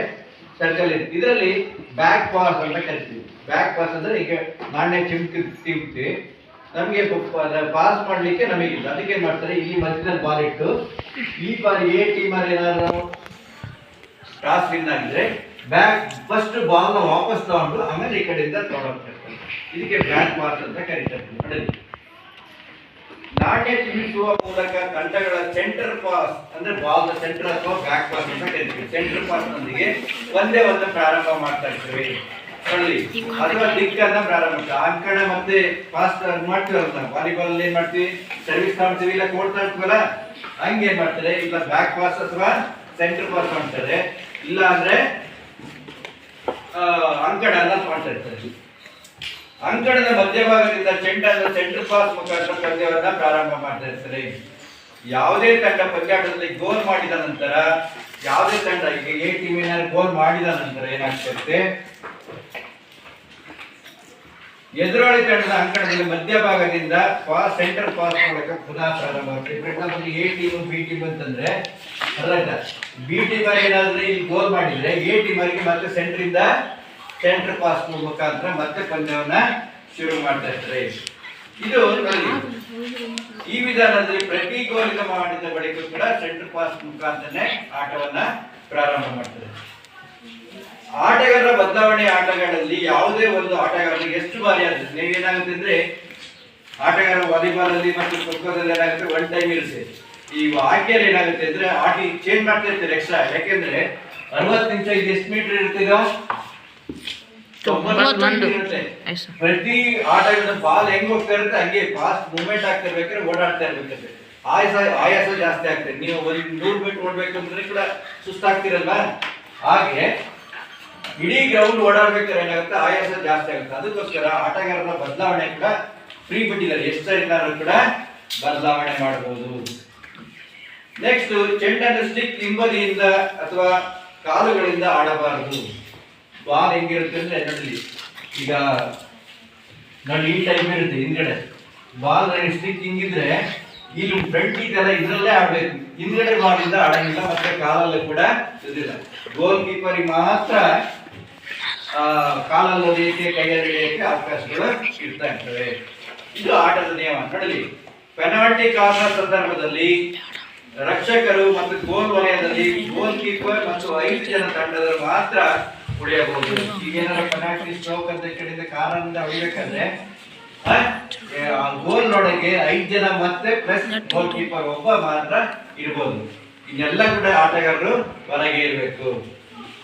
ಸರ್ಕಲ್ ಇರುತ್ತೆ. ಇದರಲ್ಲಿ ಬ್ಯಾಕ್ ಪಾಸ್ ಅಂತ ಕರಿತೀವಿ. ಬ್ಯಾಕ್ ಪಾಸ್ ಅಂದ್ರೆ ಈಗ ನಾಣ್ಯ ಚಿಮ್ತಿ ನಮಗೆ ಪಾಸ್ ಮಾಡ್ಲಿಕ್ಕೆ ನಮಗಿಲ್ಲ. ಅದಕ್ಕೆ ಏನ್ ಮಾಡ್ತಾರೆ, ಇಲ್ಲಿ ಮಧ್ಯದಲ್ಲಿ ಬಾಲ್ ಇಟ್ಟು ಈ ಬಾರಿ ಎ ಟೀಮ್ ಅಲ್ಲಿ ಏನಾದ್ರು ಟಾಸ್ ವಿನ್ ಆಗಿದ್ರೆ ಬ್ಯಾಕ್ ಫಸ್ಟ್ ಬಾಲ್ ನ ವಾಪಸ್ ತಗೊಂಡು ಆಮೇಲೆ ಈ ಕಡೆಯಿಂದ ತಗೊಂಡು ಇದಕ್ಕೆ ಬ್ಯಾಕ್ ಪಾಸ್ ಅಂತ ಕರೀತಾರೆ. ನಾಣ್ಯ ಚಿಮ್ಮಿಸುವ ಮೂಲಕ ತಂಡಗಳ ಸೆಂಟರ್ ಪಾಸ್ ಅಂದ್ರೆ ಬಾಲ್ ನ ಸೆಂಟರ್ ಅಥವಾ ಬ್ಯಾಕ್ ಪಾಸ್ ಅಂತ ಕರಿತೀವಿ. ಸೆಂಟರ್ ಪಾಸ್ ನೊಂದಿಗೆ ಒಂದೇ ಒಂದು ಪ್ರಾರಂಭ ಮಾಡ್ತಾ ಇರ್ತೇವೆ ಅಥವಾ ದಿಕ್ಕನ್ನ ಪ್ರಾರಂಭ ಅಂಕಣ ಮತ್ತೆ ಪಾಸ್ ಮಾಡ್ತೀವಲ್ಲ ನಾವು ವಾಲಿಬಾಲ್ ಅಲ್ಲಿ ಏನ್ ಮಾಡ್ತೀವಿ, ಸರ್ವಿಸ್ ಮಾಡ್ತೀವಿ ಇಲ್ಲ ಕೊಡ್ತಾ ಇರ್ತೀವಲ್ಲ, ಹಂಗೆ ಏನ್ ಮಾಡ್ತಾರೆ, ಇಲ್ಲ ಬ್ಯಾಕ್ ಪಾಸ್ ಅಥವಾ ಸೆಂಟರ್ ಪಾಸ್ ಮಾಡ್ತಾರೆ, ಇಲ್ಲ ಅಂದ್ರೆ ಅಂಕಣ ಮಾಡ್ತಾ ಇರ್ತಾರೆ. ಅಂಕಣದ ಮಧ್ಯಭಾಗದಿಂದ ಚೆಂಡನ್ನು ಸೆಂಟರ್ ಪಾಸ್ ಮುಖಾಂತರ ಪಂದ್ಯವನ್ನ ಪ್ರಾರಂಭ ಮಾಡ್ತಾ ಇರ್ತಾರೆ. ಯಾವುದೇ ತಂಡ ಪಂದ್ಯಾಟದಲ್ಲಿ ಗೋಲ್ ಮಾಡಿದ ನಂತರ, ಯಾವುದೇ ತಂಡ ಈಗ ಎ ಟೀಮಿನ ಗೋಲ್ ಮಾಡಿದ ನಂತರ ಏನಾಗ್ತಿರುತ್ತೆ, ಎದುರಾಳಿ ತಂಡದ ಅಂಕಣದಲ್ಲಿ ಮಧ್ಯಭಾಗದಿಂದ ಪಾಸ್ ಸೆಂಟರ್ ಪಾಸ್ ಮೂಲಕ ಪುನಃ ಪ್ರಾರಂಭ ಆಗ್ತದೆ. For example A team B team ಅಂತಂದ್ರೆ ಬಿ ಟೀಮ್ ಏನಾದ್ರೆ ಇಲ್ಲಿ ಗೋಲ್ ಮಾಡಿದ್ರೆ ಎ ಟೀಮ್ ಅವರಿಗೆ ಮತ್ತೆ ಸೆಂಟರ್ ಪಾಸ್ ಮುಖಾಂತರ ಮತ್ತೆ ಪಂದ್ಯವನ್ನ ಶುರು ಮಾಡ್ತಾ ಇರ್ತಾರೆ. ಇದು ಈ ವಿಧಾನದಲ್ಲಿ ಪ್ರತಿ ಗೋಲಿಗೆ ಮಾಡಿದ ಬಳಿಕ ಕೂಡ ಸೆಂಟರ್ ಪಾಸ್ ಮುಖಾಂತರನೇ ಆಟವನ್ನ ಪ್ರಾರಂಭ ಮಾಡ್ತಾರೆ. ಆಟಗಾರರ ಬದಲಾವಣೆ ಆಟಗಳಲ್ಲಿ ಯಾವುದೇ ಒಂದು ಆಟಗಾರರಿಗೆ ಎಷ್ಟು ಬಾರಿ ಆಗುತ್ತೆ, ನೀವೇನಾಗುತ್ತೆ ಅಂದ್ರೆ ಆಟಗಾರ ವಾಲಿಬಾಲ್ ಅಲ್ಲಿ ಮತ್ತು ಖೋಖೋದಲ್ಲಿ ಏನಾಗುತ್ತೆ, ಒನ್ ಟೈಮ್ ಇರುತ್ತೆ. ಈ ಹಾಕಿಯಲ್ಲಿ ಏನಾಗುತ್ತೆ ಅಂದ್ರೆ ಆಟ ಚೇಂಜ್ ಮಾಡ್ತಾ ಇರ್ತಾರೆ ಎಕ್ಸ್ಟ್ರಾ. ಯಾಕೆಂದ್ರೆ 60 ನಿಮಿಷ ಇದು ಎಷ್ಟು ಮೀಟರ್ ಇರ್ತಿದೋ 90 ಮೀಟರ್ ಇರುತ್ತೆ. ಪ್ರತಿ ಆಟಗಾರ ಬಾಲ್ ಹೆಂಗ್ ಹೋಗ್ತಾ ಇರುತ್ತೆ ಹಂಗೆ ಫಾಸ್ಟ್ ಮೂವ್ಮೆಂಟ್ ಆಗ್ತಾ ಇರ್ಬೇಕಾದ್ರೆ ಓಡಾಡ್ತಾ ಇರ್ಬೇಕಾದ್ರೆ ಆಯಾಸ ಜಾಸ್ತಿ ಆಗ್ತದೆ. ನೀವು ಒಂದು 100 ಮೀಟರ್ ಓಡ್ಬೇಕಂದ್ರೆ ಕೂಡ ಸುಸ್ತಾಗ್ತಿರಲ್ವಾ, ಹಾಗೆ ಇಡೀ ಗ್ರೌಂಡ್ ಓಡಾಡ್ಬೇಕಾದ್ರೆ ಏನಾಗುತ್ತೆ, ಆಯಾಸ ಜಾಸ್ತಿ ಆಗುತ್ತೆ. ಅದಕ್ಕೋಸ್ಕರ ಆಟಗಾರರ ಬದಲಾವಣೆ ಕೂಡ ಫ್ರೀ ಬಿಟ್ಟಿದ್ದಾರೆ, ಎಷ್ಟು ಸರಿನಾದ್ರೂ ಕೂಡ ಬದಲಾವಣೆ ಮಾಡಬಹುದು. ನೆಕ್ಸ್ಟ್, ಚೆಂಡನ್ನು ಸ್ಟಿಕ್ ಹಿಂಬದಿಯಿಂದ ಅಥವಾ ಕಾಲುಗಳಿಂದ ಆಡಬಾರದು. ಬಾಲ್ ಹೆಂಗಿರುತ್ತೆ ಅಂದ್ರೆ ನೋಡಿ, ಈಗ ನೋಡಿ ಈ ಟೈಪ್ ಇರುತ್ತೆ ಹಿಂದ್ಗಡೆ ಬಾಲ್ ಸ್ಟಿಕ್ ಹಿಂಗಿದ್ರೆ ಇಲ್ಲಿ ಫ್ರಂಟ್ ಇದೆಲ್ಲ ಇದ್ರಲ್ಲೇ ಆಡ್ಬೇಕು, ಹಿಂದ್ಗಡೆ ಬಾಲಿಂದ ಆಡಂಗಿಲ್ಲ, ಮತ್ತೆ ಕಾಲಲ್ಲೂ ಕೂಡ ಇದಿಲ್ಲ. ಗೋಲ್ ಕೀಪರ್ ಮಾತ್ರ ಕಾಲಲ್ಲಿ ಹೊಡೆಯಕ್ಕೆ ಕೈಯಲ್ಲಿ ಹಿಡಿಯಕ್ಕೆ ಅವಕಾಶಗಳು ಇರ್ತಾ ಇರ್ತವೆ. ಇದು ಆಟದ ನಿಯಮ. ನೋಡಲಿ, ಪೆನಾಲ್ಟಿ ಕಾರ್ನರ್ ಸಂದರ್ಭದಲ್ಲಿ ರಕ್ಷಕರು ಮತ್ತು ಗೋಲ್ ವಲಯದಲ್ಲಿ ಗೋಲ್ ಕೀಪರ್ ಮತ್ತು 5 ಜನ ತಂಡದವರು ಮಾತ್ರ ಹೊಡೆಯಬಹುದು. ಈಗ ಏನಾದ್ರು ಪೆನಾಲ್ಟಿ ಸ್ಟ್ರೋಕ್ ಅಂತ ಕಡೆಯಿಂದ ಕಾರ್ನರ್ನಿಂದ ಹೊಡಿಬೇಕಾದ್ರೆ ಗೋಲ್ ನೋಡಕ್ಕೆ 5 ಜನ ಮತ್ತೆ ಪ್ಲಸ್ ಗೋಲ್ ಕೀಪರ್ ಒಬ್ಬ ಮಾತ್ರ ಇರಬಹುದು. ಇನ್ನೆಲ್ಲ ಕೂಡ ಆಟಗಾರರು ಹೊರಗೆ ಇರಬೇಕು.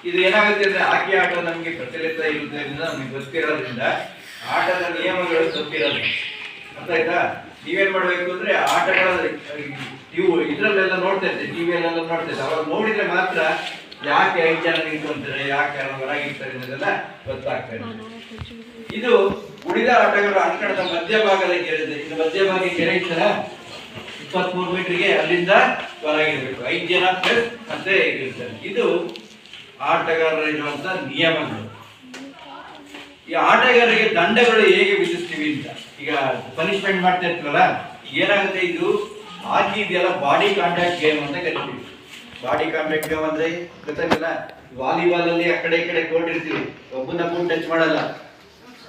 ಇದು ಏನಾಗುತ್ತೆ ಅಂದ್ರೆ ಹಾಕಿ ಆಟ ನಮಗೆ ಪ್ರಚಲಿತ ಇರುವುದರಿಂದ ನಮಗೆ ಗೊತ್ತಿರೋದ್ರಿಂದ ಆಟದ ನಿಯಮಗಳು ಗೊತ್ತಿರೋದು, ಅರ್ಥ ಆಯ್ತಾ? ನೀವೇನ್ ಮಾಡ್ಬೇಕು ಅಂದ್ರೆ ಆಟಗಳ ಇವು ಇದ್ರಲ್ಲೆಲ್ಲ ನೋಡ್ತಾ ಇರ್ತೀವಿ, ಟಿವಿಯಲ್ಲೆಲ್ಲ ನೋಡ್ತಾ ಇರ್ತೀವಿ, ಅವಾಗ ನೋಡಿದ್ರೆ ಮಾತ್ರ ಯಾಕೆ 5 ಜನ ನಿಂತ್ಕೊಂತಾರೆ, ಯಾಕೆ ಹೊರಗಿರ್ತಾರೆ ಅನ್ನೋದೆಲ್ಲ ಗೊತ್ತಾಗ್ತದೆ. ಇದು ಉಳಿದ ಆಟಗಾರರು ಅಂಕಣದ ಮಧ್ಯಭಾಗದ ಗೆರೆ, ಇದು ಮಧ್ಯಭಾಗ ಗೆರೆ ಇತ್ತರ 23 ಮೀಟರ್ಗೆ ಅಲ್ಲಿಂದ ಹೊರಗಿರ್ಬೇಕು. 5 ಜನ ಪ್ಲಸ್ ಮತ್ತೆ ಇರ್ತಾರೆ. ಇದು ಆಟಗಾರರ ಇರುವಂತ ನಿಯಮಗಳು. ಈ ಆಟಗಾರರಿಗೆ ದಂಡಗಳು ಹೇಗೆ ವಿಧಿಸ್ತೀವಿ ಅಂತ, ಈಗ ಪನಿಷ್ಮೆಂಟ್ ಮಾಡ್ತಾ ಇರ್ತೀವಲ್ಲ, ಏನಾಗುತ್ತೆ, ಇದು ಹಾಕಿ ಇದೆಲ್ಲ ಬಾಡಿ ಕಾಂಟ್ಯಾಕ್ಟ್ ಗೇಮ್ ಅಂತ ಕರಿತೀವಿ. ಬಾಡಿ ಕಾಂಟ್ಯಾಕ್ಟ್ ಗೇಮ್ ಅಂದ್ರೆ ಗೊತ್ತಾಗಲ್ಲ, ವಾಲಿಬಾಲ್ ಅಲ್ಲಿ ಆ ಕಡೆ ಈ ಕಡೆ ಕೋರ್ಟ್ ಇರ್ತೀವಿ, ಒಬ್ಬನ ಟಚ್ ಮಾಡಲ್ಲ,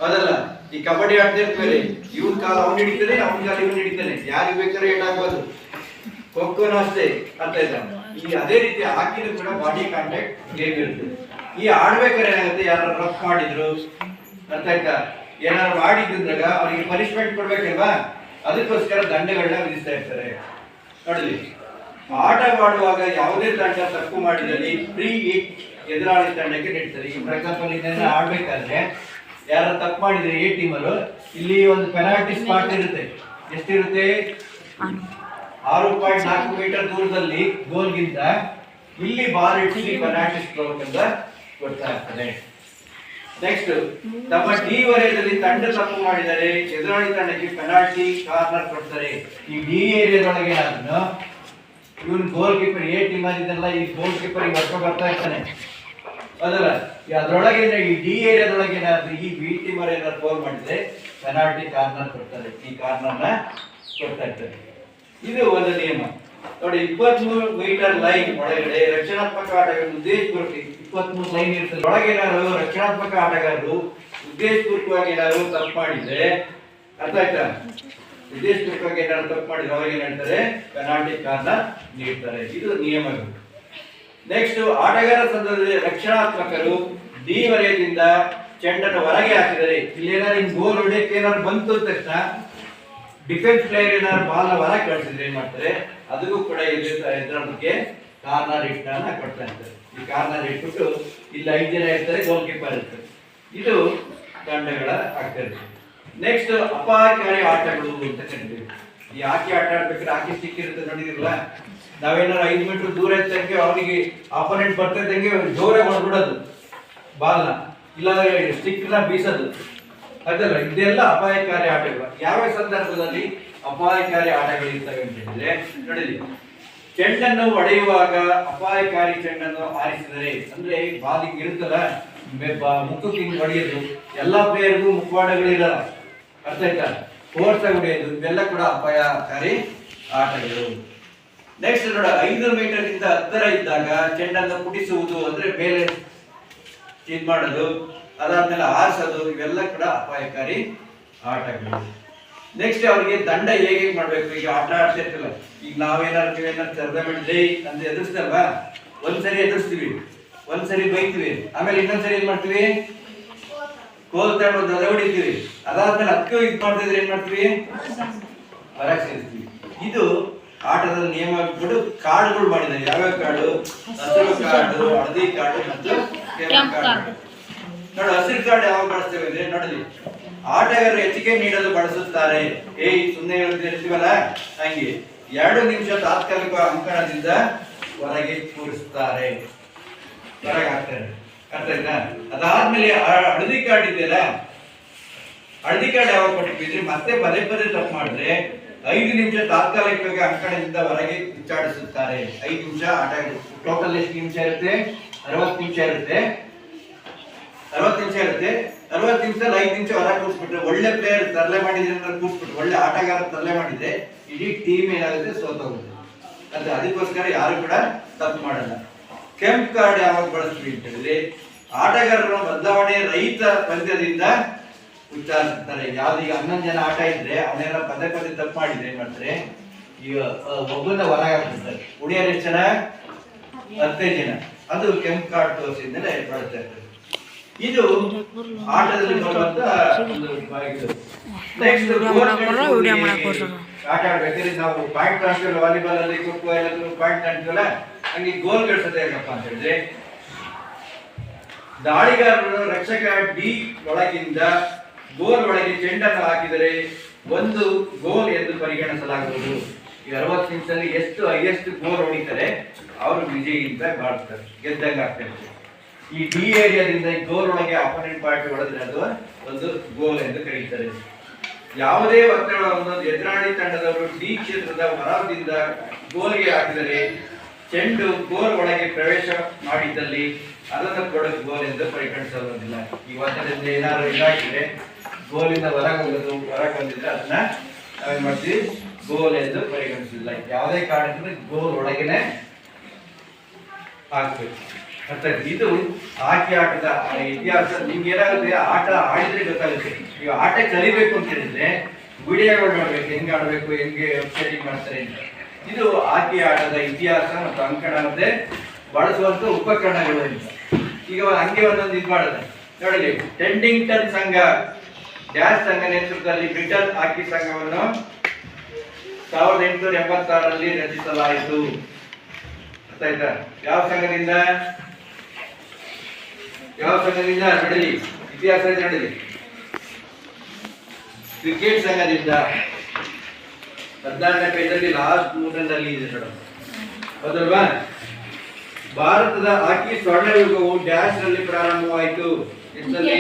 ಅದಲ್ಲ. ಈ ಕಬಡ್ಡಿ ಆಡ್ತಾ ಇರ್ತೀವಿ, ಇವನ್ ಕಾಲ ಅವ್ನು ಹಿಡಿತಾನೆ, ಅವನ ಕಾಲ ಇವನ್ ಹಿಡಿತಾನೆ, ಯಾರಿಗೆ ಬೇಕಾದ್ರೆ ಏನಾಗ್ಬೋದು. ಖೋಖೋನು ಅಷ್ಟೇ, ಅರ್ಥ ಆಯ್ತಾ? ಈ ಅದೇ ರೀತಿ ಹಾಕಿದ್ರು ಕೂಡ ಬಾಡಿ ಕಾಂಟ್ಯಾಕ್ಟ್ ಗೇಮ್ ಇರುತ್ತೆ. ಈ ಆಡ್ಬೇಕಾದ್ರೆ ಏನಾಗುತ್ತೆ, ಯಾರು ರಫ್ ಮಾಡಿದ್ರು, ಅರ್ಥ ಆಯ್ತಾ, ಏನಾದ್ರು ಮಾಡಿದ್ದಾಗ ಅವರಿಗೆ ಪನಿಷ್ಮೆಂಟ್ ಕೊಡ್ಬೇಕಲ್ವಾ, ಅದಕ್ಕೋಸ್ಕರ ದಂಡಗಳನ್ನ ವಿಧಿಸ್ತಾ ಇರ್ತಾರೆ. ನೋಡಲಿ, ಆಟವಾಡುವಾಗ ಯಾವುದೇ ತಂಡ ತಪ್ಪು ಮಾಡಿದಲ್ಲಿ ಫ್ರೀ ಹಿಟ್ ಎದುರಾಳಿ ತಂಡಕ್ಕೆ ನೀಡ್ತಾರೆ. ಈಗ ಫಾರ್ ಎಕ್ಸಾಂಪಲ್ ಇದನ್ನ ಆಡ್ಬೇಕಾದ್ರೆ ಯಾರು ತಪ್ಪು ಮಾಡಿದ್ರೆ ಎ ಟೀಮರು, ಇಲ್ಲಿ ಒಂದು ಪೆನಾಲ್ಟಿ ಸ್ಪಾಟ್ ಇರುತ್ತೆ. ಎಷ್ಟಿರುತ್ತೆ, 6.4 ಮೀಟರ್ ದೂರದಲ್ಲಿ ಗೋಲ್ಗಿಂತ ಇಲ್ಲಿ ಬಾಲ್ ಇಟ್ಟು ಪೆನಾಲ್ಟಿ ಸ್ಟ್ರೋಕ್ ಅಂತ ಕೊಡ್ತಾ ಇರ್ತಾರೆ. ನೆಕ್ಸ್ಟ್, ತಮ್ಮ ಡಿ ವಲಯದಲ್ಲಿ ತಂಡ ತಪ್ಪು ಮಾಡಿದರೆ ಎದುರಾಳಿ ತಂಡಕ್ಕೆ ಪೆನಾಲ್ಟಿ ಕಾರ್ನರ್ ಕೊಡ್ತಾರೆ. ಈ ಡಿ ಏರಿಯಾದೊಳಗೆ ಏನಾದ್ರು ಇವನು ಗೋಲ್ ಕೀಪರ್ ಎ ಟೀಮ್ ಆಗಿದ್ದಲ್ಲ, ಈ ಗೋಲ್ ಕೀಪರ್ ಹೊರಗೆ ಬರ್ತಾ ಇರ್ತಾನೆ, ಅದಲ್ಲ. ಅದ್ರೊಳಗೆ ಈ ಡಿ ಏರಿಯಾದೊಳಗೆ ಏನಾದ್ರು ಈ ಬಿ ಟೀಮರ್ ಏನಾದ್ರು ಗೋಲ್ ಮಾಡಿದ್ರೆ ಪೆನಾಲ್ಟಿ ಕಾರ್ನರ್ ಕೊಡ್ತಾರೆ. ಈ ಕಾರ್ನರ್ನ ಕೊಡ್ತಾ ಇರ್ತಾರೆ. ಇದು ಒಂದು ನಿಯಮ. ನೋಡಿ 23 ಮೀಟರ್ ಲೈನ್ ಒಳಗಡೆ ರಕ್ಷಣಾತ್ಮಕ ಆಟಗಾರರು ಉದ್ದೇಶಪೂರ್ವಕ 23 ಲೈನ್ ಇರ್ತದೆ. ಒಳಗೆ ಏನಾದ್ರು ರಕ್ಷಣಾತ್ಮಕ ಆಟಗಾರರು ಉದ್ದೇಶಪೂರ್ವಕವಾಗಿ ಏನಾದ್ರು ತಪ್ಪು ಮಾಡಿದ್ರೆ, ಅರ್ಥ ಆಯ್ತಾ? ಉದ್ದೇಶಪೂರ್ವಕವಾಗಿ ಏನಾದ್ರು ತಪ್ಪು ಮಾಡಿದ್ರೆ ಅವಾಗ ಏನ್ ಹೇಳ್ತಾರೆ, ಪೆನಾಲ್ಟಿ ಕಾರ್ನರ್ ನೀಡ್ತಾರೆ. ಇದು ನಿಯಮಗಳು. ನೆಕ್ಸ್ಟ್, ಆಟಗಾರ ಸಂದರ್ಭದಲ್ಲಿ ರಕ್ಷಣಾತ್ಮಕರು ಡಿ ವಲಯದಿಂದ ಚೆಂಡನ್ನು ಹೊರಗೆ ಹಾಕಿದರೆ, ಇಲ್ಲಿ ಏನಾದ್ರು ಗೋಲ್ ಹೊಡೆಯಕ್ಕೆ ಏನಾದ್ರು ಬಂತು ಅಂತ ತಕ್ಷಣ ಡಿಫೆನ್ಸ್ ಪ್ಲೇಯರ್ ಏನಾದ್ರು ಬಾಲ್ ಹೊರಗೆ ಕಳಿಸಿದ್ರೆ ಏನ್ ಮಾಡ್ತಾರೆ, ಅದಕ್ಕೂ ಕೂಡ ಇದಕ್ಕೆ ಕಾರ್ನರ್ ಹಿಟ್ ಅನ್ನ ಕೊಡ್ತಾ ಇರ್ತಾರೆ. ಈ ಕಾರ್ನರ್ ಇಟ್ಬಿಟ್ಟು ಇಲ್ಲಿ 5 ಜನ ಇರ್ತಾರೆ, ಗೋಲ್ ಕೀಪರ್ ಇರ್ತಾರೆ. ಇದು ದಂಡಗಳ ಆಗ್ತಿರುತ್ತೆ. ನೆಕ್ಸ್ಟ್, ಅಪಾಯಕಾರಿ ಆಟಗಳು ಅಂತ ಕರಿತೀವಿ. ಈ ಹಾಕಿ ಆಟ ಆಡ್ಬೇಕಾದ್ರೆ ಹಾಕಿ ಸ್ಟಿಕ್ ಇರುತ್ತೆ ನೋಡಿದಿರಲ್ಲ, ನಾವೇನಾದ್ರು 5 ಮೀಟರ್ ದೂರ ಇದ್ದಂಗೆ ಅವನಿಗೆ ಆಪೋನೆಂಟ್ ಬರ್ತಾ ಇದ್ದಂಗೆ ಜೋರಾಗಿ ಹೊಡ್ಬಿಡೋದು ಬಾಲ್ನ, ಇಲ್ಲಾಂದ್ರೆ ಸ್ಟಿಕ್ ನ ಬೀಸೋದು, ಅದಲ್ಲ. ಇದೆಲ್ಲ ಅಪಾಯಕಾರಿ ಆಟಗಳು. ಯಾವ ಸಂದರ್ಭದಲ್ಲಿ ಅಪಾಯಕಾರಿ ಆಟಗಳು ಇರ್ತವೆ ಅಂತ ಹೇಳಿದ್ರೆ, ನೋಡಿ, ಚೆಂಡನ್ನು ಹೊಡೆಯುವಾಗ ಅಪಾಯಕಾರಿ ಚೆಂಡನ್ನು ಆರಿಸಿದರೆ, ಅಂದ್ರೆ ಬಾಲಿಗೆ ಇರುತ್ತಲ್ಲ ಮುಖಕ್ಕೆ ಹಿಂಗ್ ಹೊಡೆಯೋದು, ಎಲ್ಲಾ ಪ್ಲೇಯರ್ಗೂ ಮುಖವಾಡಗಳಿರಲ್ಲ, ಅರ್ಥ ಆಯ್ತಾ? ಫೋರ್ಸ್ ಆಗಿ ಹೊಡೆಯೋದು, ಇವೆಲ್ಲ ಕೂಡ ಅಪಾಯಕಾರಿ ಆಟಗಳು. ನೆಕ್ಸ್ಟ್ ನೋಡ, 5 ಮೀಟರ್ ಇಂದ ಹತ್ತಿರ ಇದ್ದಾಗ ಚೆಂಡನ್ನು ಪುಟಿಸುವುದು, ಅಂದ್ರೆ ಮೇಲೆ ಇದ್ ಮಾಡೋದು, ಅದಾದ್ಮೇಲೆ ಆರಿಸೋದು, ಇವೆಲ್ಲ ಕೂಡ ಅಪಾಯಕಾರಿ ಆಟಗಳು. ನೆಕ್ಸ್ಟ್, ಅವರಿಗೆ ದಂಡ ಹೇಗೆ ಮಾಡ್ಬೇಕು? ಈಗ ಆಟ ಆಡ್ತಿರ್ತಿಲ್ಲ, ಈಗ ನಾವೇನಾದ್ರು ಟೂರ್ನಮೆಂಟ್ ಜೈ ಅಂತ ಎದುರಿಸ್ತಲ್ವಾ, ಒಂದ್ಸರಿ ಎದುರಿಸ್ತೀವಿ, ಒಂದ್ಸರಿ ಬೈತೀವಿ, ಆಮೇಲೆ ಇನ್ನೊಂದ್ಸರಿ ಏನ್ ಮಾಡ್ತೀವಿ, ಕೋಲ್ತಾ ಒಂದು ಹೊಡಿತೀವಿ, ಅದಾದ್ಮೇಲೆ ಅದಕ್ಕೂ ಇದ್ ಮಾಡ್ತಿದ್ರೆ ಏನ್ ಮಾಡ್ತೀವಿ, ಹೊರಗೆ ಸೇರಿಸ್ತೀವಿ. ಇದು ಆಟದ ನಿಯಮ ಬಿಟ್ಟು ಕಾರ್ಡ್ಗಳು ಮಾಡಿದ್ದಾರೆ. ಯಾವ್ಯಾವ ಕಾರ್ಡು? ಹಸಿರು ಕಾರ್ಡು, ಹಳದಿ ಕಾರ್ಡು ಮತ್ತು ಕೆಂಪು ಕಾರ್ಡು. ನೋಡಿ, ಹಸಿರು ಕಾರ್ಡ್ ಯಾವಾಗ ಬಳಸ್ತೇವೆ ಅಂದ್ರೆ, ನೋಡಿ, ಆಟಗಾರರು ಎಚ್ಚರಿಕೆ ನೀಡಲು ಬಳಸುತ್ತಾರೆ. ಸುಮ್ಮನೆ ಹೇಳ್ತೀವಲ್ಲ ಹಂಗೆ 2 ನಿಮಿಷ ತಾತ್ಕಾಲಿಕ ಅಂಕಣದಿಂದ ಹೊರಗೆ ಕೂರಿಸುತ್ತಾರೆ, ಹೊರಗೆ ಹಾಕ್ತಾರೆ, ಅರ್ಥ ಆಯ್ತಾ? ಅದಾದ್ಮೇಲೆ ಹಳದಿ ಕಾರ್ಡ್ ಇದೆಯಲ್ಲ, ಹಳದಿ ಕಾರ್ಡ್ ಯಾವಾಗ ಕೊಟ್ಟಿದ್ರೆ ಮತ್ತೆ ಪದೇ ಪದೇ ತಪ್ಪು ಮಾಡಿದ್ರೆ 5 ನಿಮಿಷ ತಾತ್ಕಾಲಿಕವಾಗಿ ಅಂಕಣದಿಂದ ಹೊರಗೆ ಉಚ್ಚಾಡಿಸುತ್ತಾರೆ. 5 ನಿಮಿಷ ಆಟ. ಟೋಟಲ್ ಎಷ್ಟು ನಿಮಿಷ ಇರುತ್ತೆ? 60 ನಿಮಿಷ ಇರುತ್ತೆ. 60 ನಿಮಿಷ ಇರುತ್ತೆ. 60 ನಿಮಿಷದಲ್ಲಿ 5 ನಿಮಿಷ ಹೊರಗೆ ಕೂರಿಸ್ಬಿಟ್ರೆ, ಒಳ್ಳೆ ಪ್ಲೇಯರ್ ತರಲೆ ಮಾಡಿದ್ರೆ ಕೂರಿಸ್ಬಿಟ್ರೆ, ಒಳ್ಳೆ ಆಟಗಾರ ತರಲೆ ಮಾಡಿದ್ರೆ ಇಡೀ ಟೀಮ್ ಏನಾಗುತ್ತೆ, ಸೋತೋಗುತ್ತೆ. ಅದೇ ಅದಕ್ಕೋಸ್ಕರ ಯಾರು ಕೂಡ ತಪ್ಪು ಮಾಡಲ್ಲ. ಕೆಂಪು ಕಾರ್ಡ್ ಯಾವಾಗ ಬಳಸ್ತೀವಿ ಅಂತ ಹೇಳಿದ್ರೆ, ಆಟಗಾರರ ಬದಲಾವಣೆ ರಹಿತ ಪಂದ್ಯದಿಂದ ಉಚ್ಚಾರಿಸುತ್ತಾರೆ. ಯಾವ್ದು ಈಗ 11 ಜನ ಆಟ ಇದ್ರೆ ಅವನೇನ ಪದೇ ಪದೇ ತಪ್ಪು ಮಾಡಿದ್ರೆ ಏನ್ ಮಾಡ್ತಾರೆ, ಈಗ ಒಬ್ಬನ ಹೊರಗೆ ಹಾಕ್ಬಿಡ್ತಾರೆ. ಉಳಿಯೋರು ಎಷ್ಟು ಜನ? 15 ಜನ. ಅದು ಕೆಂಪು ಕಾರ್ಡ್ ತೋರಿಸಿದ್ರೆ ಬಳಸ್ತಾ ಇರ್ತಾರೆ. ಇದು ಆಟದಲ್ಲಿ ಬರುವಂತ ಒಂದು ಇದು. ನೆಕ್ಸ್ಟ್, ಆಟ ಆಡ್ಬೇಕಾದ್ರೆ ನಾವು ಪಾಯಿಂಟ್ ಕಾಣ್ತೀವಲ್ಲ, ವಾಲಿಬಾಲ್ ಅಲ್ಲಿ ಖೋಖೋ ಎಲ್ಲಾದ್ರೂ ಪಾಯಿಂಟ್ ಕಾಣ್ತೀವಲ್ಲ, ಹಂಗೆ ಗೋಲ್ ಗಳಿಸೋದು ಹೇಗಪ್ಪ ಅಂತ ಹೇಳಿದ್ರೆ, ದಾಳಿಗಾರರು ರಕ್ಷಕ ಡಿ ಒಳಗಿಂದ ಗೋಲ್ ಒಳಗೆ ಚೆಂಡನ್ನು ಹಾಕಿದರೆ 1 ಗೋಲ್ ಎಂದು ಪರಿಗಣಿಸಲಾಗುವುದು. ಈ 60 ನಿಮಿಷದಲ್ಲಿ ಎಷ್ಟು ಹೈಯೆಸ್ಟ್ ಗೋಲ್ ಹೊಡಿತಾರೆ ಅವರು ವಿಜಯಿಯಿಂದ ಬಾಳ್ತಾರೆ, ಗೆದ್ದಂಗೆ ಆಗ್ತಾರೆ. ಈ ಡಿ ಏರಿಯಾದಿಂದ ಈ ಗೋಲ್ ಒಳಗೆ ಅಪೋನೆಂಟ್ ಪಾರ್ಟಿ ಹೊಡೆದ್ರೆ ಅದು ಒಂದು ಗೋಲ್ ಎಂದು ಕರೀತಾರೆ. ಯಾವುದೇ ಒತ್ತಡವನ್ನು ಎದುರಾಳಿ ತಂಡದವರು ಡಿ ಕ್ಷೇತ್ರದ ಹೊರದಿಂದ ಗೋಲ್ಗೆ ಹಾಕಿದರೆ ಚೆಂಡು ಗೋಲ್ ಒಳಗೆ ಪ್ರವೇಶ ಮಾಡಿದ್ದಲ್ಲಿ ಅದನ್ನು ಕೂಡ ಗೋಲ್ ಎಂದು ಪರಿಗಣಿಸಲಾಗುವುದಿಲ್ಲ. ಈ ಒತ್ತಡದಿಂದ ಏನಾದ್ರು ಇದಾಗಿದೆ, ಗೋಲಿಂದ ಹೊರಗೆ ಹೋಗೋದು, ಹೊರಗೆ ಬಂದಿದ್ರೆ ಅದನ್ನ ನಾವೇನ್ ಮಾಡ್ತೀವಿ, ಗೋಲ್ ಎಂದು ಪರಿಗಣಿಸುವುದಿಲ್ಲ. ಯಾವುದೇ ಕಾರಣದಿಂದ ಗೋಲ್ ಒಳಗೆನೆ ಹಾಕ್ಬೇಕು. ಮತ್ತೆ ಇದು ಹಾಕಿ ಆಟದ ಇತಿಹಾಸ. ನಿಮ್ಗೆ ಏನಾಗುತ್ತೆ, ಆಟ ಆಡಿದ್ರೆ ಗೊತ್ತಾಗುತ್ತೆ. ನೀವು ಆಟ ಕಲಿಬೇಕು ಅಂತ ಹೇಳಿದ್ರೆ ವಿಡಿಯೋಗಳು ನೋಡ್ಬೇಕು, ಹೆಂಗೆ ಆಡಬೇಕು, ಹೆಂಗೆ ಸೆಟ್ಟಿಂಗ್ ಮಾಡ್ತಾರೆ ಅಂತ. ಇದು ಹಾಕಿ ಆಟದ ಇತಿಹಾಸ ಮತ್ತು ಅಂಕಣತೆ ಬಳಸುವಂತ ಉಪಕರಣಗಳು ಅಂತ. ಈಗ ಹಂಗೆ ಒಂದೊಂದು ಇದು ಮಾಡೋದು ನೋಡಿ. ಟೆಂಡಿಂಗ್ಟನ್ ಸಂಘ ಡ್ಯಾಶ್ ಸಂಘ ನೇತೃತ್ವದಲ್ಲಿ ಬ್ರಿಟನ್ ಹಾಕಿ ಸಂಘವನ್ನು 1886ರಲ್ಲಿ ರಚಿಸಲಾಯಿತು. ಆಯ್ತಾ? ಯಾವ ಸಂಘದಿಂದ ನಡೆದಿ ಇತಿಹಾಸ ನಡೆದಿ ಕ್ರಿಕೆಟ್ ಸಂಘದಿಂದ 14ನೇ ಪೇಜಲ್ಲಿ ಲಾಸ್ಟ್ ಮೂರನಲ್ಲಿ ಇದೆ ನೋಡ, ಹೌದಲ್ವಾ? ಭಾರತದ ಹಾಕಿ ಸ್ವರ್ಣ ಯುಗವು ಡ್ಯಾಶ್ ನಲ್ಲಿ ಪ್ರಾರಂಭವಾಯಿತು. ಎಷ್ಟರಲ್ಲಿ?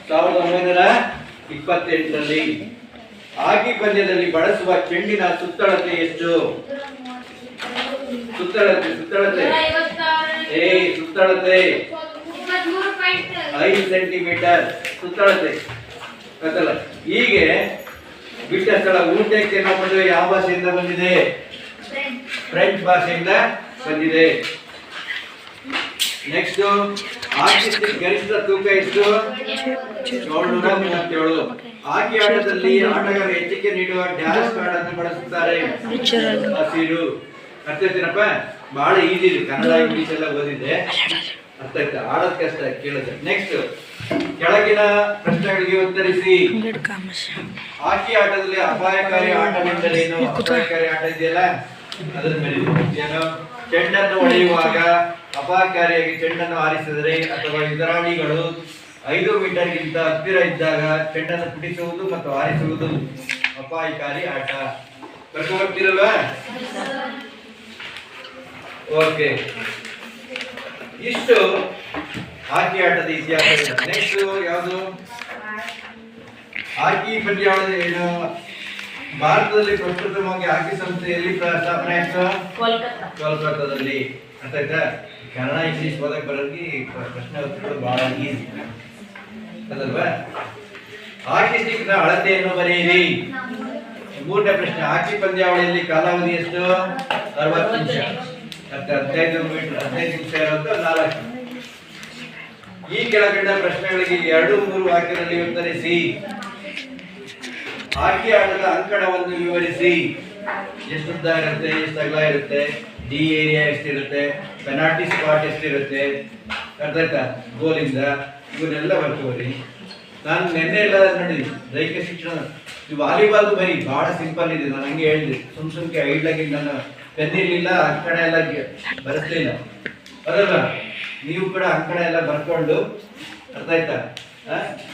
1928ರಲ್ಲಿ. ಹಾಕಿ ಪಂದ್ಯದಲ್ಲಿ ಬಳಸುವ ಚೆಂಡಿನ ಸುತ್ತಳತೆ ಎಷ್ಟು? ಸುತ್ತಳತೆ 5 ಸೆಂಟಿಮೀಟರ್ ಸುತ್ತಳತೆ. ಹೀಗೆ ಬಿಟ್ಟ ಸ್ಥಳ ಊಟಕ್ಕೆ ನಮ್ಮ ಯಾವ ಭಾಷೆಯಿಂದ ಬಂದಿದೆ? ಫ್ರೆಂಚ್ ಭಾಷೆಯಿಂದ ಬಂದಿದೆ. ನೆಕ್ಸ್ಟ್ ಆರ್ಟಿಸ್ಟಿಕ್ ಗರಿಷ್ಠ ತೂಕ ಎಷ್ಟು? 737. ಹಾಕಿ ಆಟದಲ್ಲಿ ಆಟಗಾರರು ಎಚ್ಚರಿಕೆ ನೀಡುವ ಡ್ಯಾಶ್ ಕಾರ್ಡ್ ಅನ್ನು ಬಳಸುತ್ತಾರೆ. ಹಸಿರು. ಅರ್ಥ ಆಯ್ತೇನಪ್ಪ? ಬಹಳ ಈಸಿ ಇದೆ, ಕನ್ನಡ ಇಂಗ್ಲಿಷ್ ಎಲ್ಲ ಓದಿದೆ, ಅರ್ಥ ಆಯ್ತಾ? ಆಡೋದ್ ಕಷ್ಟ, ಕೇಳಿದ್ರೆ. ನೆಕ್ಸ್ಟ್ ಕೆಳಗಿನ ಪ್ರಶ್ನೆಗಳಿಗೆ ಉತ್ತರಿಸಿ. ಹಾಕಿ ಆಟದಲ್ಲಿ ಅಪಾಯಕಾರಿ ಆಟವೆಂದರೇನು? ಅಪಾಯಕಾರಿ ಆಟ ಇದೆಯಲ್ಲ ಅದರ ಮೇಲೆ ಏನು? ಚೆಂಡನ್ನು ಹೊಡೆಯುವಾಗ ಅಪಾಯಕಾರಿಯಾಗಿ ಚೆಂಡನ್ನು ಹಾರಿಸಿದರೆ ಅಥವಾ ಎದುರಾಳಿಗಳು 5 ಮೀಟರ್ಗಿಂತ ಹತ್ತಿರ ಇದ್ದಾಗ ಚೆಂಡನ್ನು ಪುಟಿಸುವುದು ಮತ್ತು ಹಾರಿಸುವುದು ಅಪಾಯಕಾರಿ ಆಟ. ಬರ್ತಿರಲ್ವಾ? ಓಕೆ, ಇಷ್ಟು ಹಾಕಿ ಆಟದ ಇತಿಹಾಸ. ನೆಕ್ಸ್ಟ್ ಯಾವುದು? ಹಾಕಿ ಪಂದ್ಯಾವಳಿ ಏನು? ಭಾರತದಲ್ಲಿ ಪ್ರಪ್ರಥಮವಾಗಿ ಹಾಕಿ ಸಂಸ್ಥೆಯಲ್ಲಿ ಸ್ಥಾಪನೆ ಆಯ್ತು ಕೋಲ್ಕತ್ತಾದಲ್ಲಿ. ಅರ್ಥ ಆಯ್ತಾ? ಕನ್ನಡ ಇಂಗ್ಲಿಷ್ ಓದಕ್ ಬರೋರಿಗೆ ಪ್ರಶ್ನೆ ಉತ್ತರಗಳು ಬಹಳ ಈಸಿ ಅದಲ್ವಾ? ಹಾಕಿ ಸ್ಟಿಕ್ ನ ಅಳತೆಯನ್ನು ಬರೆಯಿರಿ. ಮೂರನೇ ಪ್ರಶ್ನೆ, ಹಾಕಿ ಪಂದ್ಯಾವಳಿಯಲ್ಲಿ ಕಾಲಾವಧಿ ಎಷ್ಟು? 60 ನಿಮಿಷ. 15 ನಿಮಿಷ ಇರೋದು 4. ಈ ಕೆಳಗಂಡ ಪ್ರಶ್ನೆಗಳಿಗೆ 2-3 ವಾಕ್ಯದಲ್ಲಿ ಉತ್ತರಿಸಿ. ಹಾಕಿ ಆಟದ ಅಂಕಣವನ್ನು ವಿವರಿಸಿ. ಎಷ್ಟು ಉದ್ದ ಇರುತ್ತೆ, ಎಷ್ಟು ಅಗಲ ಇರುತ್ತೆ, ಡಿ ಏರಿಯಾ ಎಷ್ಟಿರುತ್ತೆ, ಪೆನಾಲ್ಟಿ ಸ್ಪಾಟ್ ಎಷ್ಟಿರುತ್ತೆ, ಅರ್ಥ ಆಯ್ತಾ? ಗೋಲಿಂದ ಇವನ್ನೆಲ್ಲ ಬರ್ಕೋರಿ. ನಾನು ನಿನ್ನೆ ಎಲ್ಲ ನೋಡಿ ದೈಹಿಕ ಶಿಕ್ಷಣ ವಾಲಿಬಾಲ್ ಬರೀ ಬಹಳ ಸಿಂಪಲ್ ಇದೆ. ನಾನು ಹಂಗೆ ಹೇಳಿದೆ, ಸುಮ್ಕೆ ಐಡ್ಲಾಗಿ ನಾನು ಪೆನ್ ಇರಲಿಲ್ಲ, ಅಂಕಣ ಎಲ್ಲ ಬರೆಸಲಿಲ್ಲ ಅದಲ್ಲ. ನೀವು ಕೂಡ ಅಂಕಣ ಎಲ್ಲ ಬರ್ಕೊಂಡು, ಅರ್ಥ ಆಯ್ತಾ?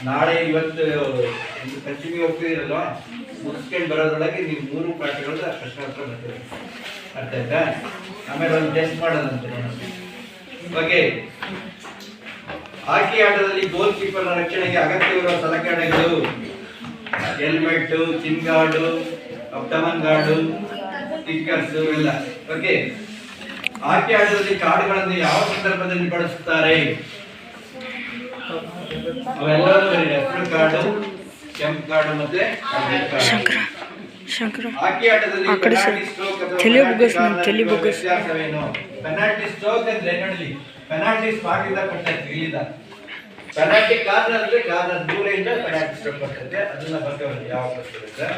ನಾಳೆ ಇವತ್ತು ಪಂಚಮಿ ಹೋಗ್ತಿದ್ದೀರಲ್ವಾ, ಮುಗಿಸ್ಕೊಂಡು ಬರೋದ್ರೊಳಗೆ ನೀವು 3 ಪಾಠಗಳ ಪ್ರಶ್ನೆ ಹತ್ರ ಬರ್ತದೆ. ಅರ್ಥ ಆಯ್ತಾ? ಆಮೇಲೆ ಒಂದು ಟೆಸ್ಟ್ ಮಾಡೋದಂತೆ. ಓಕೆ, ಹಾಕಿ ಆಟದಲ್ಲಿ ಗೋಲ್ ಕೀಪರ್ನ ರಕ್ಷಣೆಗೆ ಅಗತ್ಯವಿರುವ ಸಲಕರಣೆಗಳು: ಹೆಲ್ಮೆಟ್, ಚಿನ್ ಗಾರ್ಡು, ಅಬ್ಡಮನ್ ಗಾರ್ಡು, ಸ್ಟಿಕ್ಕರ್ಸ್ ಎಲ್ಲ. ಓಕೆ, ಹಾಕಿ ಆಟದಲ್ಲಿ ಕಾರ್ಡ್ಗಳನ್ನು ಯಾವ ಸಂದರ್ಭದಲ್ಲಿ ಬಳಸುತ್ತಾರೆ? ಅವೆಲ್ಲರೂ ಬರೀ ರೆಫರ್ ಕಾರ್ಡು, ಕೆಂಪ್ ಕಾರ್ಡು ಮತ್ತೆ ಹಾಕಿ ಆಟದಲ್ಲಿ ಪೆನಾಲ್ಟಿ ಸ್ಟ್ರೋಕ್ ಅಥವಾ ವ್ಯತ್ಯಾಸವೇನು? ಪೆನಾಲ್ಟಿ ಸ್ಟ್ರೋಕ್ ಅಂದ್ರೆ ನೋಡಿ, ಪೆನಾಲ್ಟಿ ಸ್ಪಾಟ್ ಇಂದ ಕೊಡ್ತಾರೆ, ಇಲ್ಲಿಂದ. ಪೆನಾಲ್ಟಿ ಕಾರ್ನರ್ ಅಂದ್ರೆ ಕಾರ್ನರ್ ದೂರದಿಂದ ಪೆನಾಲ್ಟಿ ಸ್ಟ್ರೋಕ್ ಬರ್ತದೆ, ಅದನ್ನ ಬರ್ಕೋಬೇಕು ಯಾವ ಬರ್ತದೆ.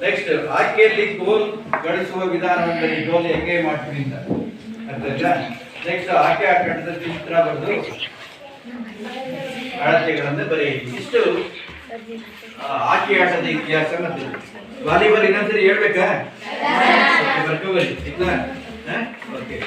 ನೆಕ್ಸ್ಟ್, ಹಾಕಿಯಲ್ಲಿ ಗೋಲ್ ಗಳಿಸುವ ವಿಧಾನವೆಂದರೆ ಗೋಲ್ ಹೆಂಗೆ ಮಾಡ್ತೀವಿ ಅಂತ ಅರ್ಥ ಆಯ್ತಾ? ನೆಕ್ಸ್ಟ್, ಹಾಕಿ ಆಟದ ಚಿತ್ರ ಬರೆದು ಅಳತೆಗಳನ್ನು ಬರೆಯಿರಿ. ಇಷ್ಟು ಹಾಕಿ ಆಟದ ಇತಿಹಾಸ. ಮತ್ತು ವಾಲಿಬಾಲ್ ಇನ್ನೊಂದ್ಸರಿ ಹೇಳ್ಬೇಕಾ? ಬರ್ಕೋಬರಿ. ಓಕೆ.